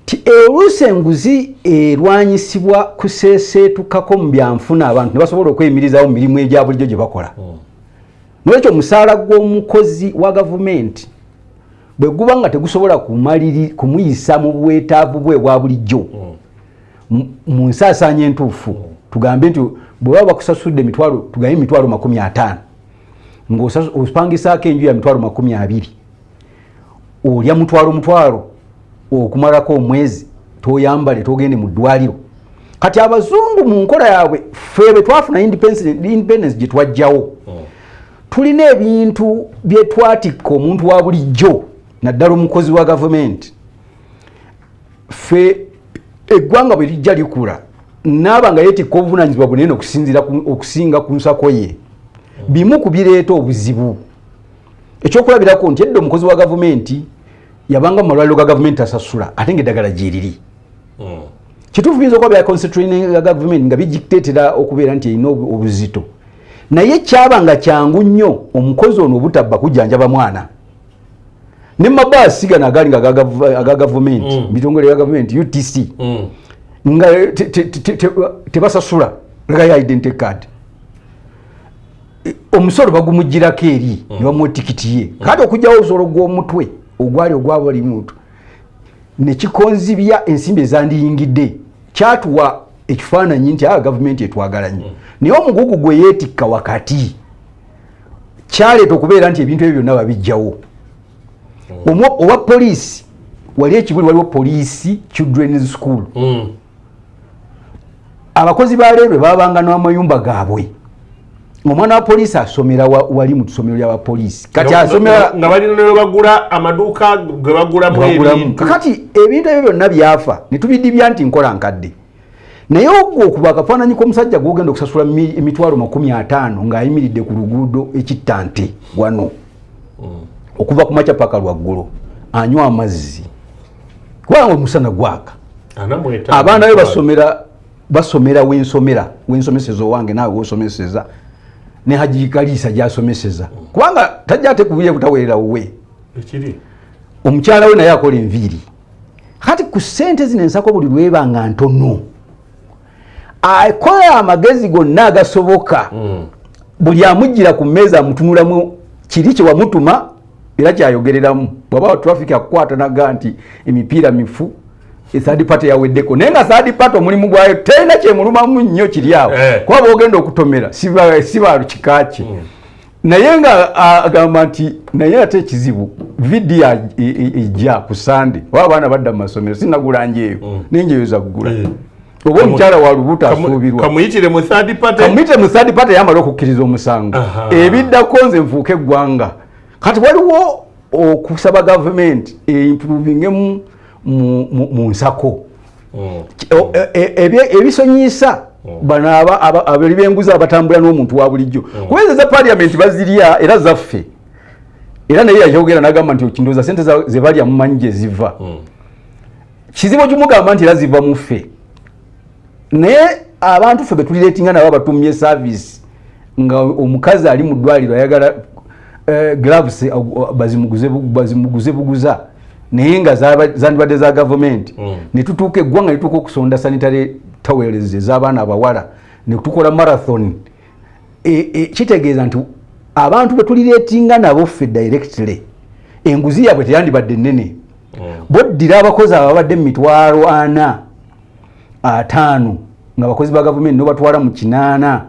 ti oluusi enguzi erwanyisibwa kuseeseetukako mu byanfuna abantu ne basobola okweyimirizaawo mu mirimu egya bulijjo gye bakola n'olwekyo omusaala gw'omukozi wa gavumenti bwe guba nga tegusobola kumuyisa mu bwetaavu bwe bwa bulijjo mu nsaasaanya entuufu tugambe nti bwe baba bakusasudde tugambe 50,000 ng'opangisaako enju ya 20,000 olya mutwalo okumalako omwezi toyambale togende mu ddwaliro kati abazungu mu nkola yaabwe ffe bwe twafuna independence gye twajjawo tulina ebintu bye twatikka omuntu wa bulijjo naddala omukozi wa gavumenti ffe eggwanga bwe lijja likula naaba nga yeetikka obuvunaanyizibwa bunene okusinga ku nsako ye bimu ku bireeta obuzibu ekyokulabirako nti edda omukozi wa gavumenti yabanga mu malwaliro ga gavumenti asasula ate ng'eddagala gyeriri kituufu biyinza okuba bya concentrating ya gavumenti nga bigiteetera okubeera nti erina obuzito naye kyabanga kyangu nnyo omukozi ono obutabba kujjanjaba mwana ne mabaasi gano agali nga aga gavumenti bitongole bya gavumenti UTC nga tebasasula leka identity card omusolo bagumugirako eri ne bamuwa tikiti ye kati okugyawo obusolo gw'omutwe ogwali ogwa buli muntu ne kikonzibya ensimbi ezandiyingidde kyatuwa ekifaananyi nti gavumenti etwagala nnyo naye omugugu gwe yeetikka wakati kyaleeta okubeera nti ebintu ebyo byonna babijjawo owa poliisi wali ekibuli waliwo poliisi children's school abakozi ba leerwe babanga n'amayumba gaabwe omwana wa poliisi asomera wali mu ssomero ly'abapoliisi kati asomera nga balina ne bagula amaduuka ge bagulamu ebintu kati ebintu ebyo byonna byafa ne tubidibya nti nkola nkadde naye ogwo okuba akafaananyi k'omusajja gw'ogenda okusasula 50,000 ng'ayimiridde ku luguudo ekittante wano okuva ku makya paka lwaggulu anywa amazzi kubanga omusana gwaka abaana be basomera wensomeseza owange naawe wosomeseza ne Haji Kaliisa gy'asomeseza kubanga tajja ate kubuye butaweerera wuwe omukyala we naye akola enviiri kati ku ssente zino ensako buli lwebanga ntono akola amagezi gonna agasoboka buli amujjira ku mmeeza amutunulamu kiri kye wamutuma era kyayogereramu bwaba traffic akukwata naga nti emipiira mifu third party yaweddeko naye nga third party omulimu gwayo terina kyemulumamu nnyo kiri awo kuba boogenda okutomera siba kikaki naye nga agamba nti naye ate ekizibu vidiyo ejja ku sande oba abaana badda mu masomero sinagula njeeyo nenjeyo zakugula oba omukyala wa lubuto asuubirwa kamuyitire mu third party yamala okukkiriza omusango ebiddako nze nfuuke eggwanga kati waliwo okusaba gavumenti improvingemu mu nsako ebisonyisa bano abali b'enguzi abatambula n'omuntu wa bulijjo kubeza za parliament bazirya era zaffe era naye yajogera n'agamba nti okindoza sente ze balya mumanyi gye ziva kizibu kimugamba nti era ziva mu ffe naye abantu ffe betulireetinga nabo abatumye service nga omukazi ali mu ddwaliro ayagala gloves bazimuguze buguza naye nga zandibadde za government ne tutuuka eggwanga lituuka okusonda sanitary towels ez'abaana abawala ne tukola marathon kitegeeza nti abantu betulireetinga nabo ffe directly enguzi yabwe teyandibadde nnene boddira abakozi ababadde mu 4,500 nga abakozi ba gavumenti nobatwala mu 8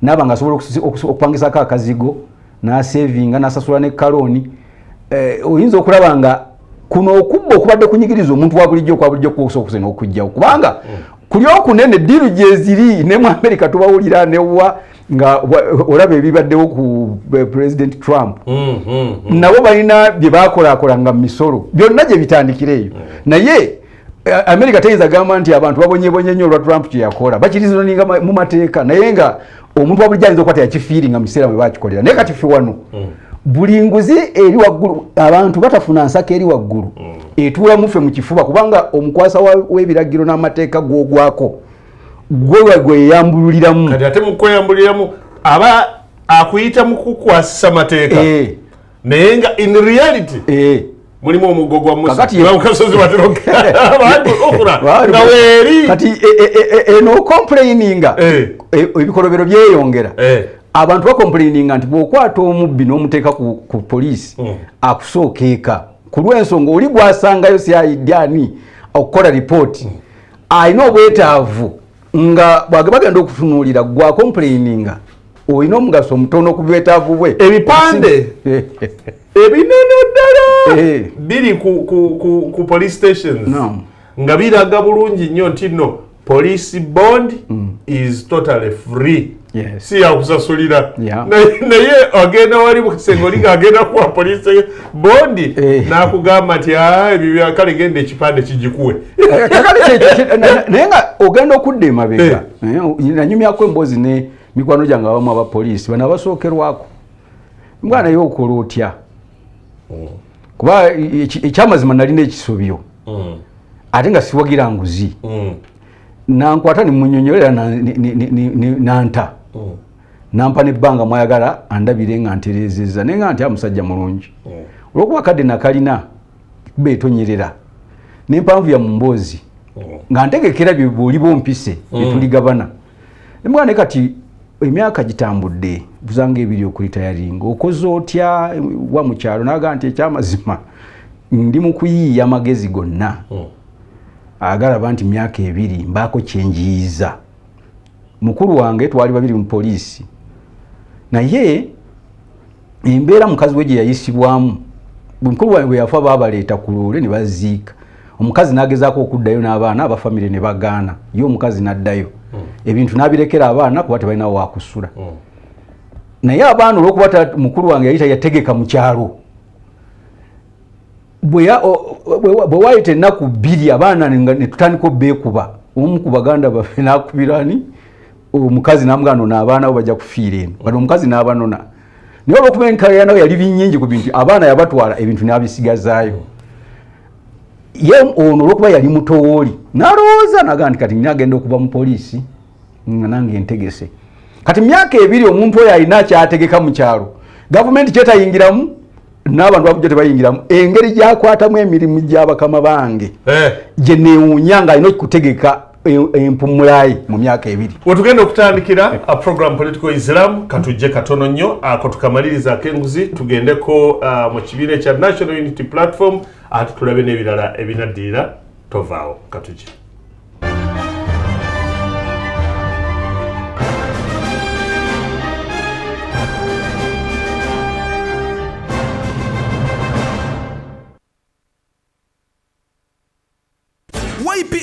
naba nga asobola okupangisako akazigo n'asavinga n'asasula ne kaloni oyinza okulaba nga kuno okubba okubadde kunyigiriza omuntu wa bulijjo kwa bulijjo kusokuze n'okujjawo kubanga kuli okunene diru gyeziri ne mu America tubawulira newa nga olaba ebibaddewo ku President Trump nabo balina bye bakola nga misolo byonna gye bitandikireyo naye America teyinza gamba nti abantu babonyebonye nnyo olwa Trump kye yakola bakirizo ninga mu mateeka naye nga omuntu wa bulijjo ayinza okuba teyakifiiringa mu biseera bwe bakikolera naye kati ffe wano buli nguzi eri waggulu abantu batafuna nsaka eri waggulu etuula muffe mu kifuba kubanga omukwasa w'ebiragiro n'amateeka gwogwako gwe yambululiramu kati ate mu kweyambuliramu aba akuyita mu kukwasisa amateeka naye nga in reality mulimu omugogo wa musa bamukasozi batiroka abantu okura nga weeri kati eno complaininga ebikolobero byeyongera abantu bakomplaininga nti bw'okwata omubbi n'omuteeka ku poliisi akusookeeka ku lw'ensonga oli gwasangayo syayidyani okukola ripooti alina obwetaavu nga bagenda okutunuulira gwa complaininga olina omugaso omutono ku bwetaavu bwe ebipande ebinene ddala biri ku police stations nga biraga bulungi nnyo nti no police bond is totally free. Yes. Si ya kusasulira. Yeah. Naye agenda wali mukisengolinga agenda kuwa police bondi na kugamba nti ebyo kale gende ekipande kijikuwe. Naye nga ogenda okudda emabega. Nanyumyako emboozi ne mikwano gyange abamu aba police bana basookerwako. Mwana yo okola otya. Kuba ekyamazima nalina ekisuubyo. Ate nga siwagira nguzi. Nankwata ni munyonyolera nanta. Nampa nebbanga mwayagala andabire nga nterezeza nenga nti amusajja mulungi. Olwokuba kadde nakalina betonyerera. Nempanvu ya mumbozi. Nga ntegekera bibuli bompise betuligabana. Nemwana kati emyaka gitambudde buzange ebiri okulitayaringa okoze otya wa mukyalo naga nti ekyamazima ndi mu kuyiya amagezi gonna. Agala banti myaka ebiri mbako kyenjiza. Mukuru wange twali babiri mu poliisi. Naye embeera mukazi weje yayisibwamu. Mukuru wange yafa babaleeta kulule ne baziika. Omukazi nagezaako okuddayo n'abaana abafamily ne bagaana. Yo omukazi naddayo. Ebintu nabirekera abaana kuba tebalina wa kusula. Naye abaana olw'okuba mukuru wange yayita yategeka mu kyalo. Bwe wayita ennaku bbiri abaana ne tutandika beekuba. Omu ku baganda baffe n'akubirani omukazi namugano n'abaana bo bajja kufiira eno. Bano omukazi n'abanona. Naye olw'okuba enkalira nawe yali binnyingi ku bintu abaana yabatwala ebintu n'abisigazaayo. Ye ono olw'okuba yali mutowooli n'alowooza naga nti kati nagenda okuba mu poliisi nga nange entegese. Kati myaka ebiri omuntu oyo alina kyategeka mu kyalo. Gavumenti kyetayingiramu n'abantu babujja tebayingiramu. Engeri gyakwatamu emirimu gy'abakama bange gye neewuunya nga alina okutegeka empumulayi mu myaka ebiri. Wetugenda okutandikira a program Political Islam katujje katono nnyo ako tukamaliriza akenguzi tugendeko mu kibiina ekya National Unity Platform ate tulabe n'ebirala ebinaddirira tovaawo katujje.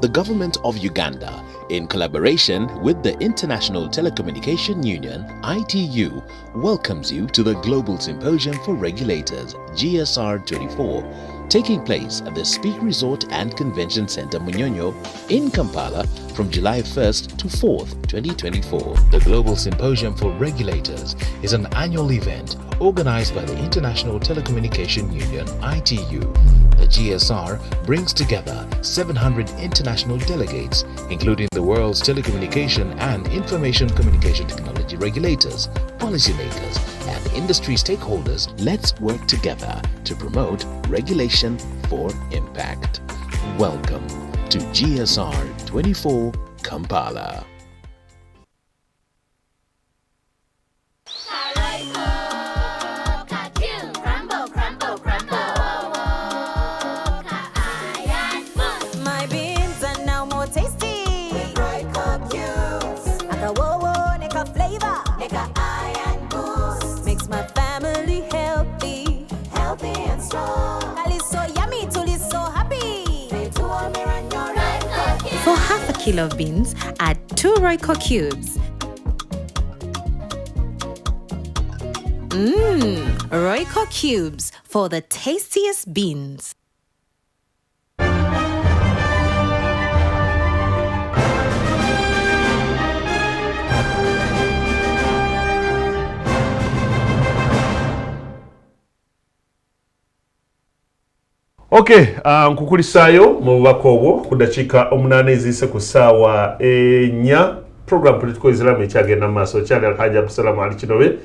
The government of Uganda, in collaboration with the International Telecommunication Union, ITU, welcomes you to the Global Symposium for Regulators, GSR 24, taking place at the Speak Resort and Convention Center, Munyonyo, in Kampala from July 1st to 4th, 2024. The Global Symposium for Regulators is an annual event organized by the International Telecommunication Union, ITU. The GSR brings together 700 international delegates, including the world's telecommunication and information communication technology regulators, policymakers, and industry stakeholders. Let's work together to promote regulation for impact. Welcome to GSR 24 Kampala. For half a kilo of beans, add 2 Royco cubes. Royco cubes for the tastiest beans. Okay, nkukulisaayo mu bubaka obwo ku dakiika 8 eziyise ku ssaawa 4 program Political Islam ekyagenda mu maaso kyali Alhaji Abdulsalam Ali Kinobe,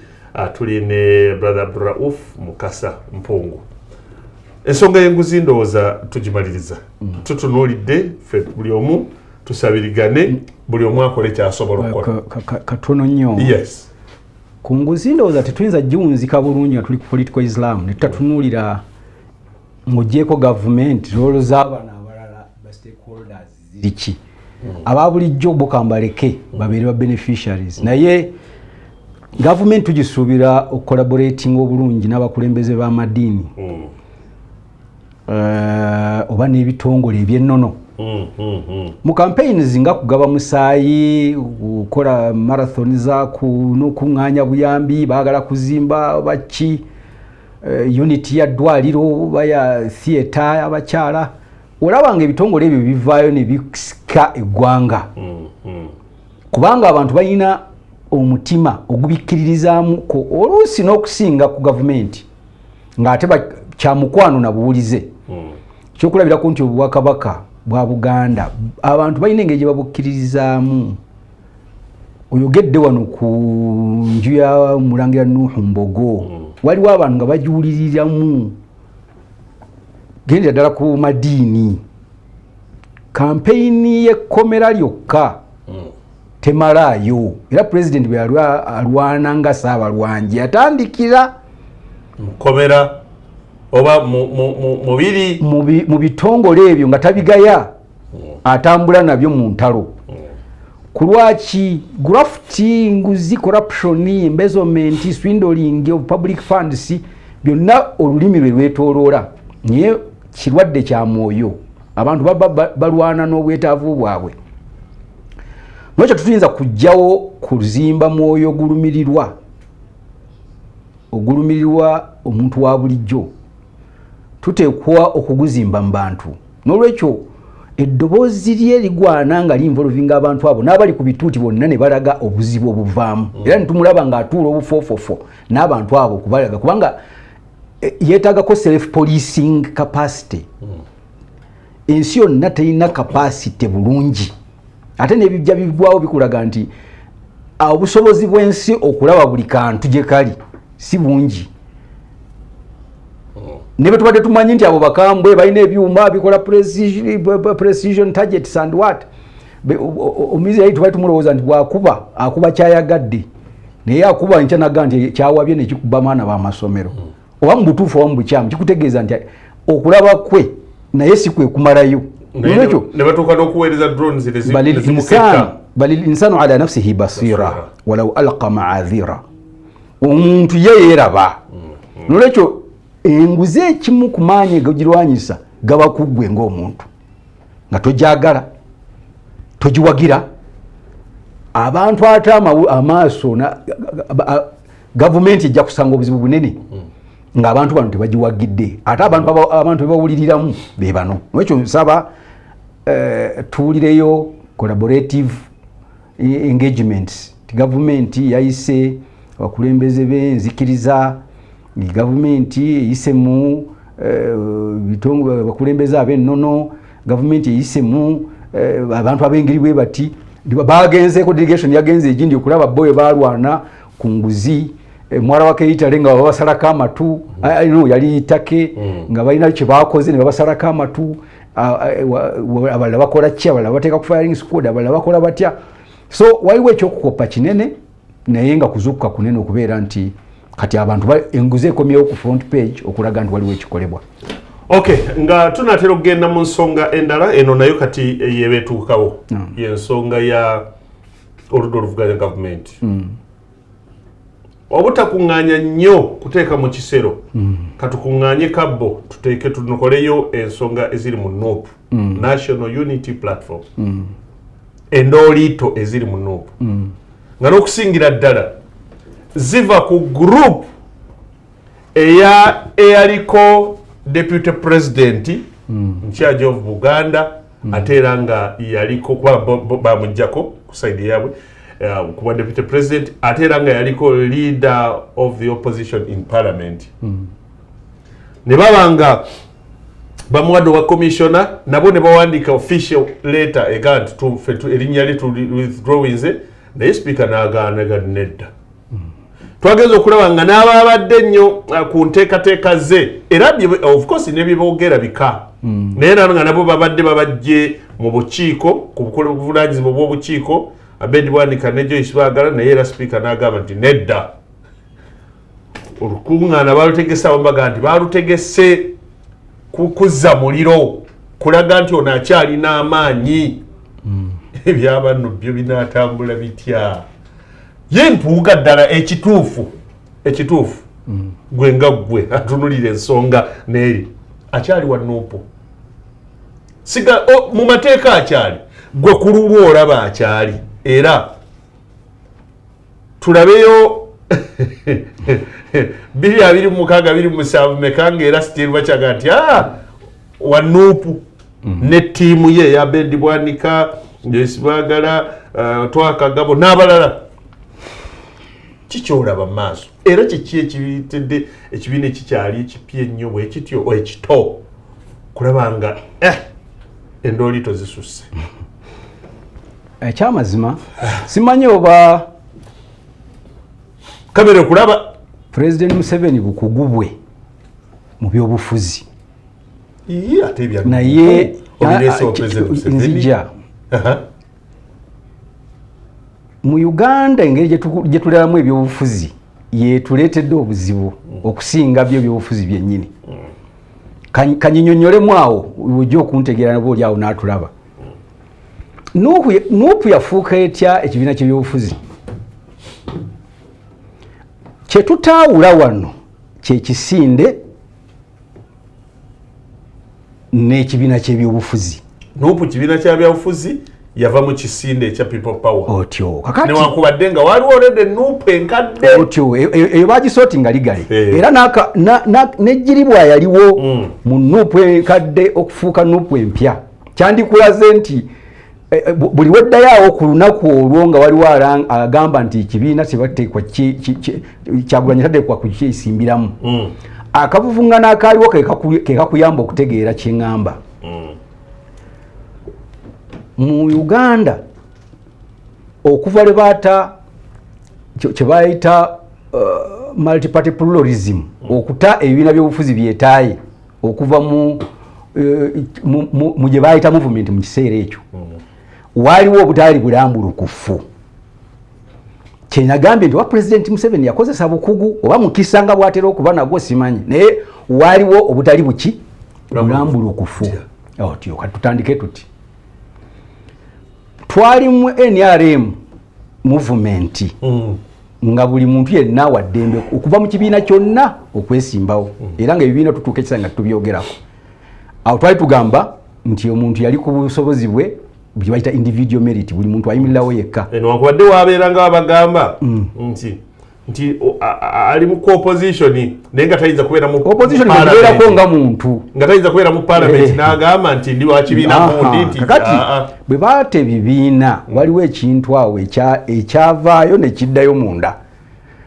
tuli ne brother Abdurrauf Mukasa Mpungu. Ensonga y'enguzi ndowooza tugimaliriza. Tutunuulidde ffe buli omu tusabirigane buli omu akole kyasobola okukola. Katono nnyo. Yes. Ku nguzi ndowooza tetuyinza giwunzika bulungi nga tuli ku Political Islam ne tutatunuulira ng'oggyeko gavumenti rolo z'abaana abalala ba stakeholders ziriki. Aba bulijjo bokambaleke babeere ba beneficiaries. Naye gavumenti tugisuubira okukolaborating obulungi n'abakulembeze b'amadiini oba n'ebitongole eby'ennono. Mu campaigns nga kugaba musaayi, okukola marathon n'okuŋŋaanya buyambi, baagala kuzimba baki unity ya ddwaliro baya theatre abakyala, olabanga ebitongole ebyo bivaayo ne bisika eggwanga. Kubanga abantu balina omutima ogubikkiririzaamu ko oluusi n'okusinga ku gavumenti ng'ate kyamukwano na buwulize. Kyokulabirako nti obwakabaka bwa Buganda abantu balina engeri gye babukkiririzaamu. Oyogedde wano ku nju ya Mulangira Nuhu Mbogo, waliwo abantu nga bajuuliriramu. Gendera ddala ku madiini. Kampeyini y'ekkomera lyokka temalaayo. Era pulezidenti bwe alwana nga Ssaabalwanji atandikira mukomera oba mu bitongole ebyo nga tabigaya, atambula nabyo mu ntalo. Kulwaki grafting, nguzi, corruption, embezzlement, swindling of public funds byonna olulimi lwe lwetooloola. Naye kirwadde kya mwoyo. Abantu balwana n'obwetaavu bwabwe. N'ekyo tutuyinza kujjawo kuzimba mwoyo ogulumirirwa omuntu wa bulijjo. Tuteekwa okuguzimba mu bantu. N'olwekyo eddoboozi lye ligwana nga linvolvinga abantu abo n'abali ku bituuti bonna ne balaga obuzibu obuvaamu. Era nitumulaba ng'atuula obufoofofo n'abantu abo kubalaga, kubanga yeetaagako self policing capacity. Ensi yonna terina capacity bulungi. Ate n'ebijja bigwawo bikulaga nti obusobozi bw'ensi okulaba buli kantu gye kali si bungi. Ne bwe tubadde tumanyi nti abo bakambwe balina ebyuma bikola precision targets and what. Omuyizi yali tubadde tumulowooza nti akuba kyayagadde. Naye akuba nkya naga nti kyawabye ne kikuba abaana b'amasomero. Oba mu butuufu oba mu bukyamu kikutegeeza nti okulaba kwe naye si kwe kumalayo. Ne batuuka n'okuweereza drones balil insanu ala nafsihi basira walau alqa ma'adhira. Omuntu ye yeeraba. N'olwekyo enguzi ekimu ku maanyi gagirwanyisa gaba ku ggwe ng'omuntu nga tojagala. togiwagira abantu ate amaaso gavumenti ejja kusanga obuzibu bunene ng'abantu bano tebagiwagidde ate abantu bebawuliriramu be bano nekyo nsaba tuwulireyo collaborative engagements gavumenti yayise abakulembeze b'enzikiriza gavumenti eyise mu bitongole abakulembeze ab'ennono gavumenti eyise mu abantu ab'engeri bwe bati bagenzeeko delegation yagenze egindi okulaba boye balwana ku nguzi mwara wa Keitale nga babasalako amatu yali itake nga balina kye bakoze ne babasalako amatu abalala bakola ki abalala bateeka ku firing squad abalala bakola batya so waliwo ekyokukopa kinene naye nga kuzuukuka kunene okubeera nti kati abantu enguzi ekomyewo ku front page okulaga nti waliwo ekikolebwa. Okay, nga tunatera okugenda mu nsonga endala eno nayo kati yebetuukawo y'ensonga ya oludda oluvuganya gavumenti obutakuŋŋaanya nnyo kuteeka mu kisero katukuŋŋaanye kabbo tuteeke tunokoleyo ensonga eziri mu NUP National Unity Platform endooliito eziri mu NUP nga n'okusingira ddala ziva ku group eyaliko Deputy President in charge of Buganda ate era nga yaliko bamujjako ku side yaabwe kuba Deputy President ate era nga yaliko leader of the opposition in parliament ne babanga bamuwadde wa commissioner nabo ne bawandiika official letter egant erinnya lye withdrawinze naye speaker n'agaana nedda twageza okulaba nga n'ababadde nnyo ku nteekateeka ze era of course ne byeboogera bika naye nga nabo babadde babajje mu bukiiko ku buvunanyizibwa bw'obukiiko Abedi Bwanika ne Joyce Baagala naye era speaker n'agamba nti nedda olukuŋŋaana balutegese abamubaga nti balutegese kuzza muliro kulaga nti ono akyalina amaanyi ebyabanno byo binaatambula bitya ye mpuuga ddala ekituufu gwe nga gwe atunulira ensonga n'eri akyali wa NUP siga mu mateeka akyali gwe ku lulwo olaba akyali era tulabeyo 226 mekanga era still bachaga nti wa NUP ne tiimu ye ya Abedi Bwanika Joyce Baagala Twakagabo n'abalala kikyolaba maaso era kiki ekibitedde ekibiina ekikyali ekipya ennyo bwe kityo ekito kulabanga endooliito zisusse ekyamazima simanyi oba kamere kulaba President Museveni bukugu bwe mu byobufuzi naye nzija mu Uganda engeri gye tuleramu ebyobufuzi yetuleetedde obuzibu okusinga byo ebyobufuzi byennyini kanyinyonyolemu awo ojja okuntegeera nabo oli awo n'atulaba NUP yafuuka etya ekibiina ky'ebyobufuzi kyetutaawula wano kyekisinde n'ekibiina ky'ebyobufuzi NUP kibiina ky'ebyobufuzi yava mu kisinde ekya people power otyo kakati newankubadde nga waliwo olede NUP enkadde otyo eyo bagisootinga ligale era nejjiribwa yaliwo mu NUP enkadde okufuuka NUP empya kyandikulaze nti buli weddayo awo ku lunaku olwo nga waliwo agamba nti ekibiina tebateekwa Kyagulanyi tateekwa kukyesimbiramu akavuvuŋŋana akaaliwo ke kakuyamba okutegeera kye ŋŋamba mu Uganda okuva lwe baata kye bayita multi-party pluralism okuta ebibiina by'obufuzi byetaaye okuva mu gye bayita movement mu kiseera ekyo waliwo obutaali bulambulukufu kyenagambye nti wa President Museveni yakozesa bukugu oba mukisa nga bwatera okuba nagwo simanyi naye waliwo obutali buki bulambulukufu otyo kati tutandike tuti twali mu NRM movement nga buli muntu yenna waddembe okuva mu kibiina kyonna okwesimbawo era nga ebibiina tutuuka ekisa nga tubyogerako awo twali tugamba nti omuntu yali ku busobozi bwe bibaita individual merit buli muntu ayimirirawo yekka newankubadde wabeeranga abagamba nti ali mu opposition naye nga tayinza kubeera mu opposition nebeerako nga muntu nga tayinza kubeera mu parliament n'agamba nti ndi wa kibiina gundi nti kakati bwe baata ebibiina waliwo ekintu awo ekyavaayo nekiddayo munda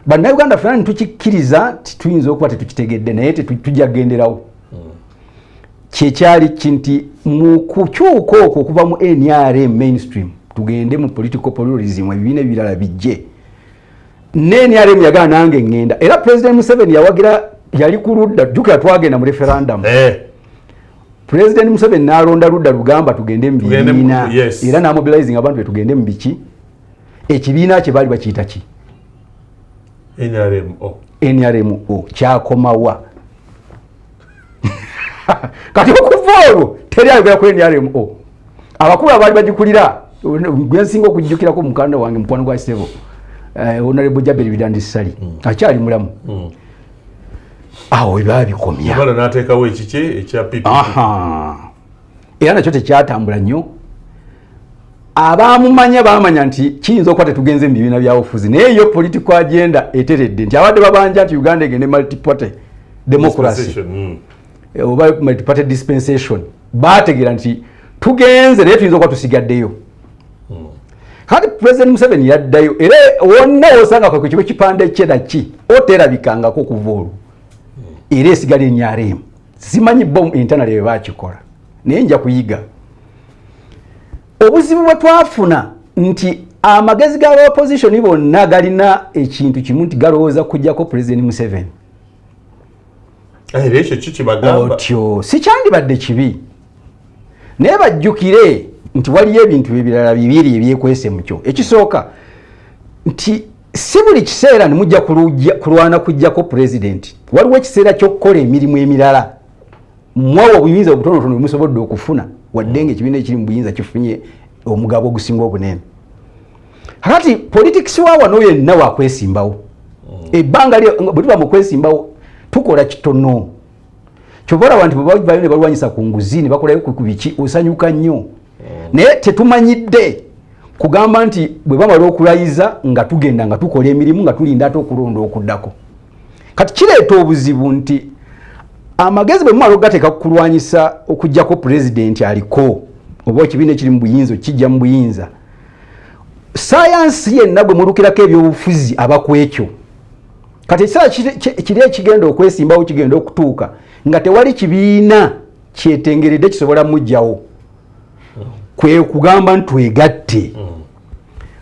bannayuganda ffenna netukikkiriza tituyinza okuba tetukitegedde naye tetujjagenderawo kyekyali kinti mu kukyuka okwo okuva mu NRM mainstream tugende mu political pluralism ebibiina ebirala bijje NRM yagala nange ngenda era President Museveni yawagira yali ku ludda jjukira twagenda mu referendum President Museveni n'alonda ludda lugamba tugende mu bibiina era n'amobilizing abantu betugende mu biki ekibiina kye baali bakiyita ki NRMO kyakomawa kati okuva olwo teri ayogera ku NRMO abakulu abaali bagikulira gwensinga okujjukirako mukanda wange mukwano gwa Sebo Honorable Jaberi Bidandi Sali akyali mulamu awo babikomya bala nateekawo ekiki ekya PPP era nakyo tekyatambula nnyo abamumanya bamanya nti kiyinza okuba tetugenze mu bibiina bya ofuzi naye yo political agenda eteredde nti abadde babanja nti Uganda egende multi-party democracy oba multi-party dispensation bategeera nti tugenze naye tuyinza okuba tusigaddeyo kati President Museveni yaddayo era wonna osanga kwa kikigo kipande kyedaki oterabikangako kuva olwo era esigala NRM simanyi bom internal bwe bakikola naye nja kuyiga obuzibu bwe twafuna nti amagezi ga opposition bonna galina ekintu kimu nti galowooza kujjako President Museveni ekyo kikibagamba otyo sikyandibadde kibi naye bajjukire nti waliyo ebintu ebirala bibiri ebyekwese mukyo ekisooka nti si buli kiseera nemujja kulwana kujjako president waliwo ekiseera ky'okukola emirimu emirala mwawo obuyinza obutonotono bwe musobodde okufuna wadde nga ekibiina ekiri mu buyinza kifunye omugabo ogusinga obunene kakati politics wa wano yenna wakwesimbawo ebbanga bwe tuba mu kwesimbawo tukola kitono kyova olaba nti bwe babayo ne balwanyisa ku nguzi ne bakolayo ku biki osanyuka nnyo naye tetumanyidde kugamba nti bwe bamala okulayiza nga tugenda nga tukola emirimu nga tulinda ate okulonda okuddako kati kireeta obuzibu nti amagezi bwe mumala okugateeka kukulwanyisa okujjako pulezidenti aliko oba ekibiina ekiri mu buyinza kijja mu buyinza sayansi yenna bwe mulukirako ebyobufuzi abakwekyo kati ekiseera kiri ekigenda okwesimbawo kigenda okutuuka nga tewali kibiina kyetengeredde kisobola mujjawo kwe kugamba ntwegatte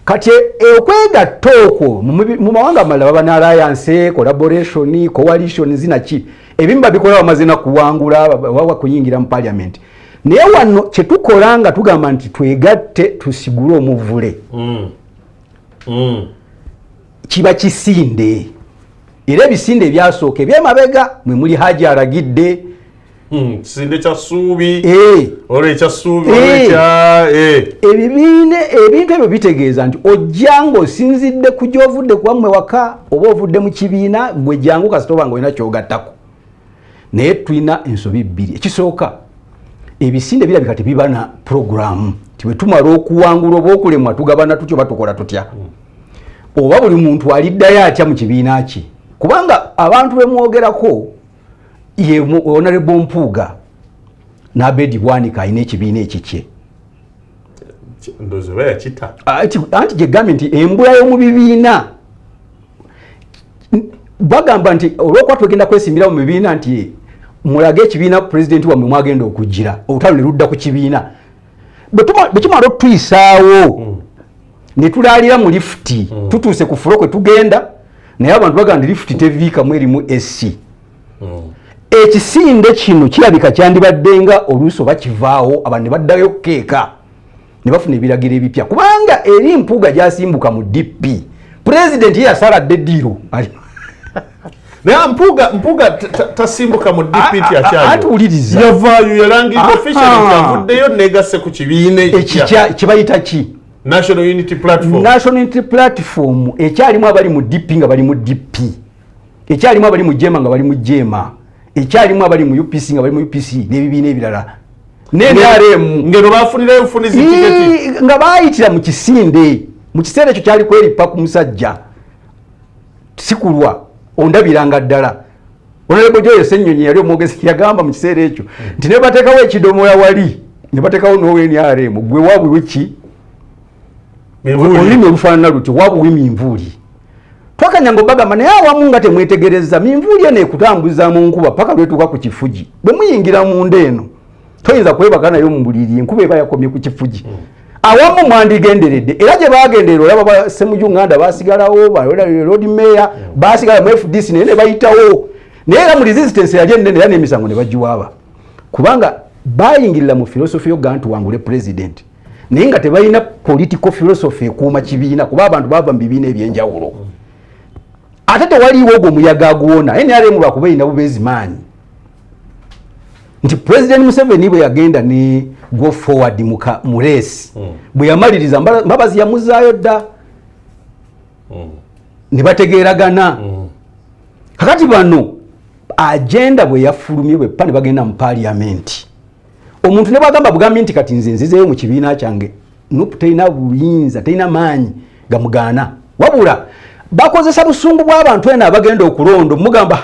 kati okwegatta okwo mu mawanga amalala baba na alliance collaboration coalition zinaki ebimu babikola bamaze na kuwangula wawa kuyingira mu parliament naye wano kyetukola nga tugamba nti twegatte tusigule omuvule kiba kisinde era ebisinde ebyasooka ebyemabega mwe muli Haji aragidde kisinde kya Ssuubi olwo ekya Ssuubi ebintu ebyo bitegeeza nti ojjanga osinzidde ku gy'ovudde kuwammwe waka oba ovudde mu kibiina gwe jangu kasitoba nga olina kyogattako naye tulina ensobi bbiri ekisooka ebisinde birabika tebiba na puroguramu ti bwe tumala okuwangula oba okulemwa tugabana tutyo batukola tutya oba buli muntu aliddayo atya mu kibiina kye kubanga abantu bemwogerako ye Honorable Mpuuga n'Abedi Bwanika alina ekibiina ekikye anti gyegambye nti embula y'omu bibiina bagamba nti olwokuba twegenda kwesimbirawo mu bibiina nti mulage ekibiina pulezidenti wammwe mwagenda okujjira olutalo ne ludda ku kibiina bwe tumala okutuyisaawo ne tulaalira mu lifuti tutuuse ku fulo kwe tugenda naye abantu bagamba nti lifuti teviikamu erimu esi ekisinde kino kirabika kyandibadde nga oluusi oba kivaawo abantu ne baddayo keeka ne bafuna ebiragiro ebipya kubanga eri Mpuuga gyasimbuka mu DP pulezidenti yasaladde ddiiro naye Mpuuga tasimbuka mu DP atuwuliriza yavaayo yalangirira officially kyavuddeyo negase ku kibiina kibayita ki National Unity Platform ekyalimu abali mu DP nga bali mu DP ekyalimu abali mu Jema nga bali mu Jema ekyalimu abali mu UPC nga bali mu UPC n'ebibiina ebirala NRM ngero bafunira enfunizi tiketi nga bayitira mu kisinde mu kiseera ekyo kyali kweripa ku musajja sikulwa ondabiranga ddala Honorable Joyce Ssennyonyi yali omwogezi yagamba mu kiseera ekyo nti ne bateekawo ekidomola wali ne bateekawo n'ONRM gwe wabwe wiki olulimi olufaanana lutyo wabwe minvuuli twakanyanga obagamba naye awamu nga temwetegereza minvuuli eno ekutambuza mu nkuba paka lwetuuka ku kifugi bwe muyingira mu nda eno toyinza kwebaka nayo mu buliri enkuba eba yakomye ku kifugi awamu mwandigenderedde era gye bagenderera olaba ba Ssemujunganda basigalawo Lord Mayor basigala mu FDC naye ne bayitawo naye era mu resistance yali ennene era n'emisango ne bagiwaaba kubanga bayingirira mu philosophy y'ogantu wangule president naye nga tebalina political philosophy ekuuma kibiina kuba abantu bava mu bibiina ebyenjawulo ate tewaliwo ogwo omuyaga aguwona NRM lwakuba erina bubeezi maanyi nti President Museveni bwe yagenda ne go forward mu race bwe yamaliriza Mbabazi yamuzaayo dda ne bategeeragana kakati bano agenda bwe yafulumye bwe pa ne bagenda mu parliament omuntu ne bagamba bugambi nti kati nze nzizeeyo mu kibiina kyange nupu terina buyinza terina maanyi gamugaana wabula bakozesa busungu bw'abantu ena abagenda okulonda mugamba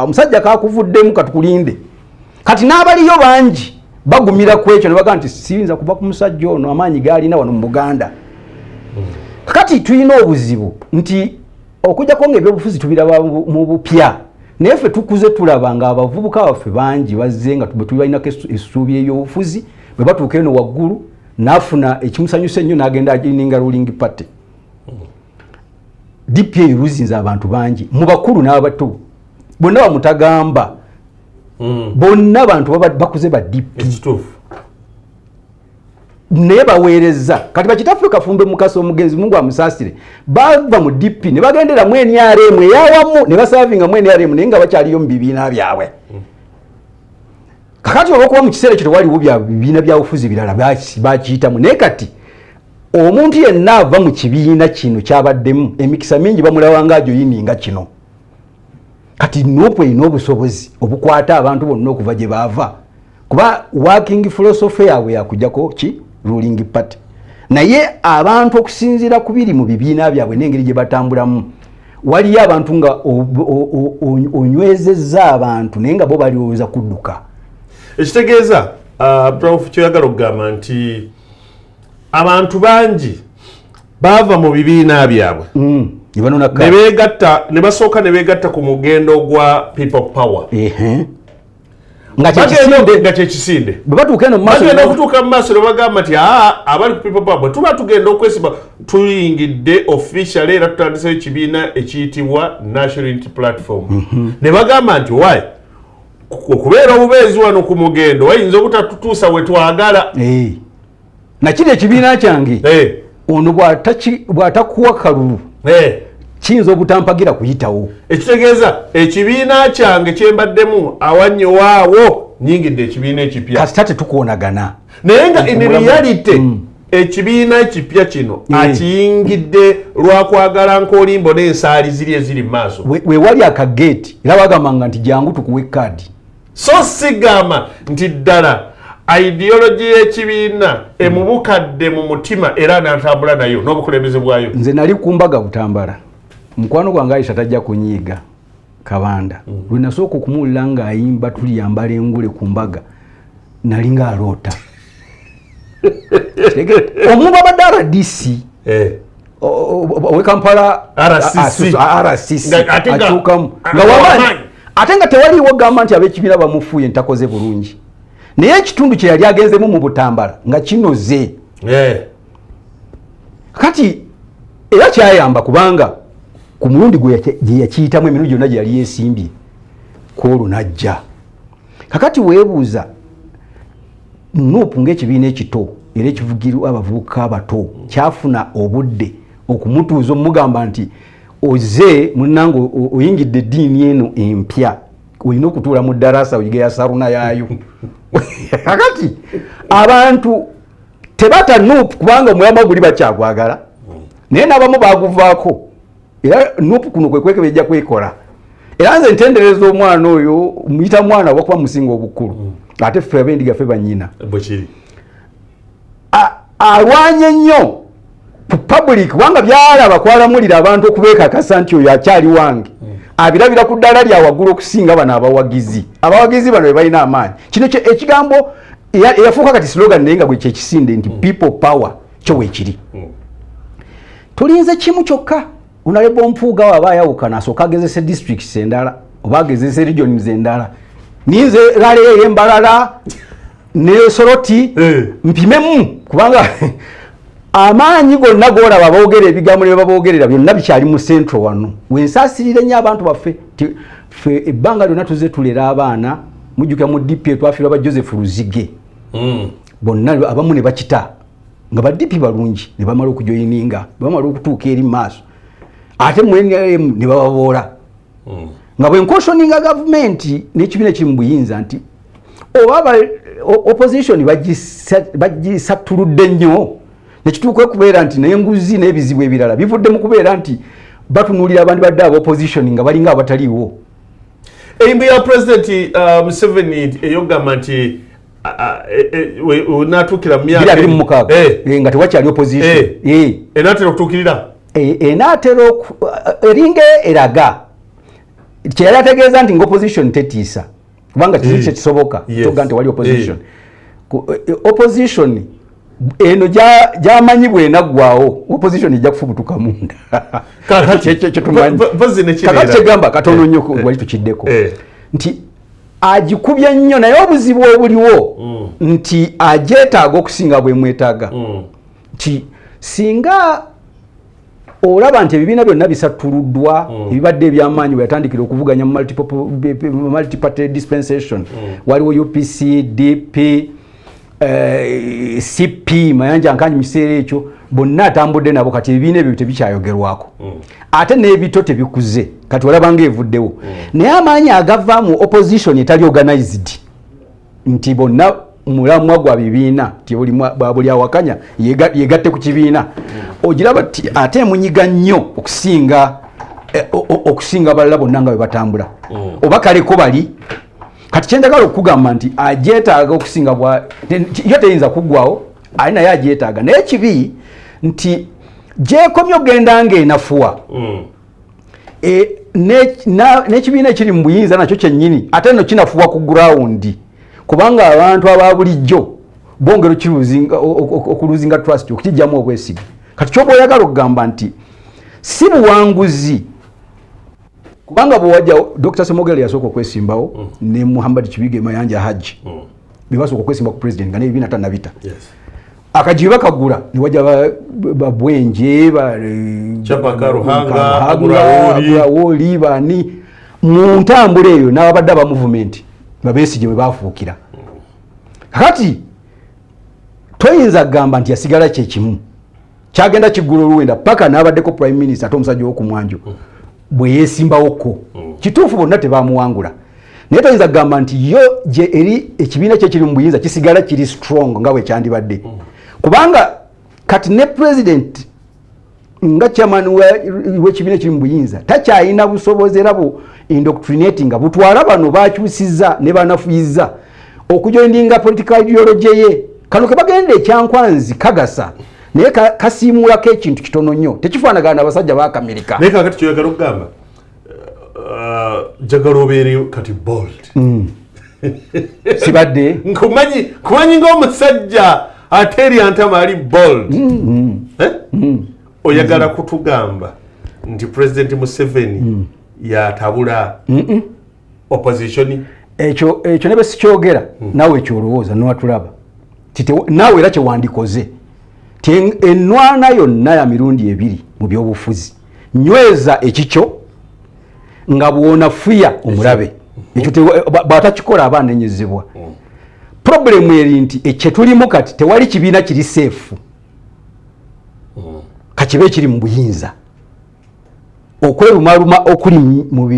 omusajja kakuvuddemu katukulinde kati n'abaliyo bangi bagumira ku ekyo ne bagamba nti siyinza kuva ku musajja ono amaanyi gaalina wano mu Buganda kati tulina obuzibu nti okujjako ng'ebyobufuzi tubiraba mu bupya naye ffe tukuze tulaba nga abavubuka baffe bangi bazze nga tubalinako essuubi ey'obufuzi bwe batuuka eno waggulu n'afuna ekimusanyusa ennyo n'agenda agininga ruling party DPA eruzinza abantu bangi mu bakulu n'abato bonna bamutagamba bonna abantu bakuze ba DP naye baweereza kati bakitaffe Kafumbe Mukasa omugenzi Mungu amusaasire bava mu DP ne bagendera mu NRM eyawamu ne basavinga mu NRM naye nga bakyaliyo mu bibiina byabwe kakati olwokuba mu kiseera ekyo tewaliwo bya bibiina bya bufuzi birala bakiyitamu naye kati omuntu yenna ava mu kibiina kino kyabaddemu emikisa mingi bamulaba nga ajoyininga kino kati nopo erina obusobozi obukwata abantu bonna okuva gye baava kuba working philosophy yaabwe yakujjako ki ruling party naye abantu okusinziira ku biri mu bibiina byabwe n'engeri gye batambulamu waliyo abantu nga onywezezza abantu naye nga bo balowooza kudduka ekitegeeza Prof kyoyagala okugamba nti abantu bangi bava mu bibiina byabwe ne basooka ne beegatta ku mugendo gwa people power nga kyekisinde bagenda okutuuka mu maaso ne bagamba nti abali ku people power bwe tuba tugenda okwesiba tuyingidde official era tutandiseyo ekibiina ekiyitibwa National Unity Platform ne bagamba nti wayi okubeera obubeezi wano ku mugendo wayinza obutatutuusa we twagala nakiri ekibiina kyange ono bw'atakuwa kalulu kiyinza obutampagira kuyitawo ekitegeeza ekibiina kyange kyembaddemu awannyiwaawo nyingidde ekibiina ekipya kasita tetukoonagana naye nga in reality ekibiina ekipya kino akiyingidde lwakwagala nk'olimbo n'ensaali ziri eziri mu maaso wewali akageeti era bagambanga nti jangu tukuwe kaadi so sigamba nti ddala ideology y'ekibiina emubukadde mu mutima era n'atambula nayo n'obukulembeze bwayo nze nali kumbaga Butambala mukwano gwange Aisha tajja kunyiiga Kabanda lwe nasooka okumuwulira ng'ayimba tuliyambala engule ku mbaga nali ng'aloota omuntu abadde RDC owe Kampala RCC akyukamu nga wamanyi ate nga tewaliwo gamba nti ab'ekibiina bamufuuye ntakoze bulungi naye ekitundu kye yali agenzemu mu Butambala nga kinoze kati era kyayamba kubanga ku mulundi gye yakiyitamu emirundi gyonna gye yali yeesimbye koolu najja kakati weebuuza nuupu ng'ekibiina ekito era ekivugirwa abavubuka abato kyafuna obudde okumutuuza omugamba nti oze munnange oyingidde eddiini eno empya olina okutuula mu ddarasa oyiga ya saruna yaayo kakati abantu tebata nuupu kubanga omulama guli bakyagwagala naye n'abamu baguvaako era nuupu kuno kwe kwekebejja kwekola era nze ntendereza omwana oyo muyita mwana wakuba musinga obukulu ate ffe abendiga ffe banyina bwekiri alwanye nnyo public wanga byalaba kwalamulira abantu okubeekakasa nti oyo akyali wange abirabira ku ddala lya waggulu okusinga bano abawagizi bano be balina amaanyi kino ekigambo eyafuuka kati slogan naye nga gwe kyekisinde nti people power kyo weekiri tulinze kimu kyokka Honorable Mpuuga waba ayawukana asooka agezese districts endala oba agezese regions endala ninze lale embalala ne Soroti mpimemu kubanga amaanyi gonna golaba aboogera ebigambo ne baboogerera byonna bikyali mu central wano wensaasirire nnyo abantu baffe ffe ebbanga lyonna tuze tulera abaana mujjuka mu DP twafiirwa ba Joseph Luzige bonna abamu ne bakita nga ba DP balungi ne bamala okujoyininga bamala okutuuka eri maaso ate mu NRM ne bababoola nga bwenkosoninga gavumenti n'ekibiina kiri mu buyinza nti oba opposition bagisatuludde nnyo nekituuka okubeera nti n'enguzi n'ebizibu ebirala bivudde mu kubeera nti batunuulira abandi badde aba opposition nga balinga abataliiwo. Erimbu ya President Museveni eyogamba nti natuukira mu myaka 26 nga tewakyali opposition enaatera okutuukirira enaatera eringa eraga kyeyali ategeeza nti ng'opposition tetiisa kubanga kizibu kyekisoboka kyoga nti wali opposition opposition eno gyamanyi bwenaggwaawo opposition ejja kufubutuka munda kakati kyegamba katono nnyo wali tukiddeko nti agikubye nnyo naye obuzibu obuliwo nti agyetaaga okusinga bwemwetaaga nti singa olaba nti ebibiina byonna bisatuluddwa ebibadde ebyamaanyi bwe yatandikira okuvuganya mu multi-party dispensation waliwo UPC, DP, CP, Mayanja Nkanyi mu kiseera ekyo bonna atambudde nabo kati ebibiina ebyo tebikyayogerwako ate n'ebito tebikuze kati olaba ng'evuddewo naye amaanyi agava mu opposition etali organized nti bonna mulamwa gwa bibiina ti buli awakanya yegatte ku kibiina ogiraba ti ate munyiga nnyo okusinga balala bonna nga bwe batambula oba kaleko bali kati kyendagala okugamba nti agyetaaga okusinga yo teyinza kuggwawo ali naye agyetaaga naye kibi nti gyekomye okgenda ng'enafuwa n'ekibiina ekiri mu buyinza nakyo kyennyini ate no kinafuwa ku gurawundi kubanga abantu aba bulijjo bongera okuluzinga trust okukijjamu obwesige kati kyoba oyagala okugamba nti si buwanguzi kubanga bwewajja Dr. Semogele yasooka okwesimbawo ne Muhammad Kibige Mayanja Haji bebasooka okwesimba ku president nga n'ebibiina tannabita akajiba bakagula ne wajja babwenje Ruhanga bani mu ntambula eyo n'abadde aba movement Besigye bwe bafuukira kati toyinza kugamba nti yasigala kyekimu kyagenda kiggula oluwenda paka n'abaddeko prime minister ate omusajja w'okumwanjo bwe yeesimbawoko kituufu bonna tebamuwangula naye toyinza kugamba nti yo gye eri ekibiina kye kiri mu buyinza kisigala kiri strong nga bwe kyandibadde kubanga kati ne president nga chairman w'ekibiina kiri mu buyinza takyalina busobozi era bu indoctrinating nga butwala bano bakyusiza ne banafuyiza okujoininga political ideology ye kano ke bagenda ekyankwanzi kagasa naye kasiimulako ekintu kitono nnyo tekifaanagana n'abasajja b'Amerika naye kakati kyoyagala okugamba jagala obeere kati bold sibadde kumanyi ng'omusajja ate eri antama ali bold oyagala kutugamba nti President Museveni yatabula opposition ekyo ne bwe sikyogera naawe ekyolowooza n'owatulaba naawe era kyewandikoze ti ennwana yonna ya mirundi ebiri mu byobufuzi nyweza ekikyo nga bwonafuya omulabe ekyo bwatakikola aba anenyezebwa problemu eri nti ekyetulimu kati tewali kibiina kiri seefu kakibe ekiri mu buyinza okwerumaluma okuli mu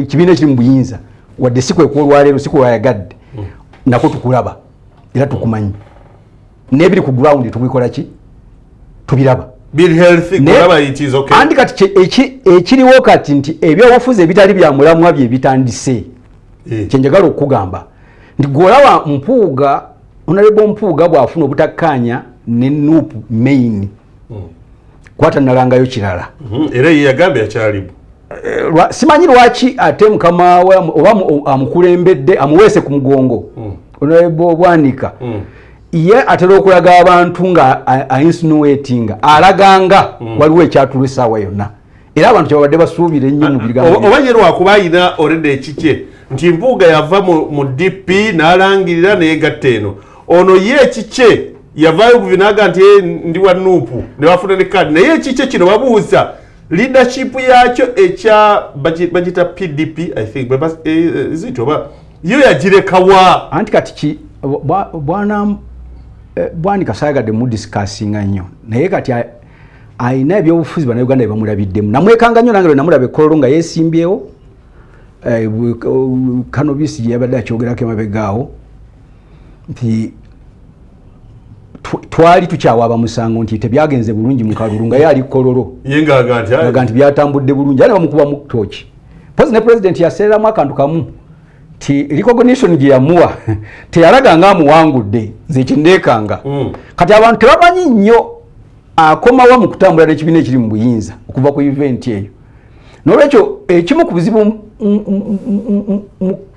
kibiina ekiri mu buyinza wadde si kwekwolwaleero si kwewayagadde nako tukulaba era tukumanyi n'ebiri ku ground tubikola ki tubiraba andi kati ekiriwo kati nti ebyobufuzi ebitali bya mulamwa bye bitandise kyenjagala okugamba ndigolawa Mpuuga Honorable Mpuuga bwafuna obutakkaanya ne Nuupu main kwata nalangayo kirala era ye yagambye akyalimu simanyi lwaki ate mukama oba amukulembedde amuweese ku mugongo Honorable Bwanika ye atera okulaga abantu nga insinuatinga alaganga waliwo ekyatulwa essaawa yonna era abantu kyabadde basuubira ennyo mu bigambo oba ye lwakuba ayina already ekikye nti Mpuuga yava mu DP n'alangirira neyegatta eno ono ye ekikye yavaayo buvinaga nti ndi wa Nuupu ne bafuna ne kadi naye ekikye kino babuuza leadership yakyo ekya bagita PDP I think zitoba yo yagirekawa anti kati bwana Bwanika sayagadde mu discussinga nnyo naye kati ayina ebyobufuzi bana Uganda bamulabiddemu namwekanga nnyo nange namulabe Kololo nga yeesimbyewo Kanobisi gye yabadde akyogerako emabegaawo nti twali tukyawaaba musango nti tebyagenze bulungi mu kalulu nga ye ali Kololo yenga nti byatambudde bulungi ale bamukuba mu tooki pozi ne president yaseeramu akantu kamu ti recognition gye yamuwa teyalaga nga amuwangudde nze kindeekanga kati abantu tebamanyi nnyo akomawa mu kutambula n'ekibiina ekiri mu buyinza okuva ku event eyo n'olwekyo ekimu ku buzibu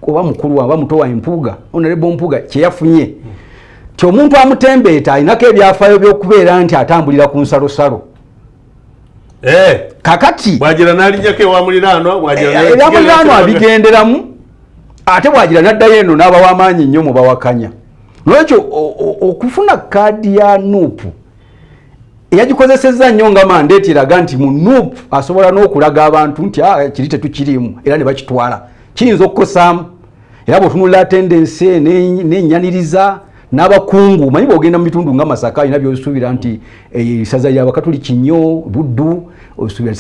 oba mukulu oba muto wa Mpuuga Honorable Mpuuga kye yafunye ti omuntu amutembeeta alinako ebyafaayo by'okubeera nti atambulira ku nsalosalo kakati bwagira n'alinyako ewamuliraanwa ewamuliraanwa abigenderamu ate bwagira n'addayo eno n'aba w'amaanyi nnyo mu bawakanya n'olwekyo okufuna kaadi ya Nuupu eyagikozesezza nnyo nga mandeeti eraga nti mu Nuupu asobola n'okulaga abantu nti kiri tetukirimu era ne bakitwala kiyinza okukosaamu era bw'otunulira attendance n'ennyaniriza n'abakungu manyi bw'ogenda mu bitundu nga Masaka alina by'osuubira nti isaza lya Bakatuliki nnyo Buddu osuubira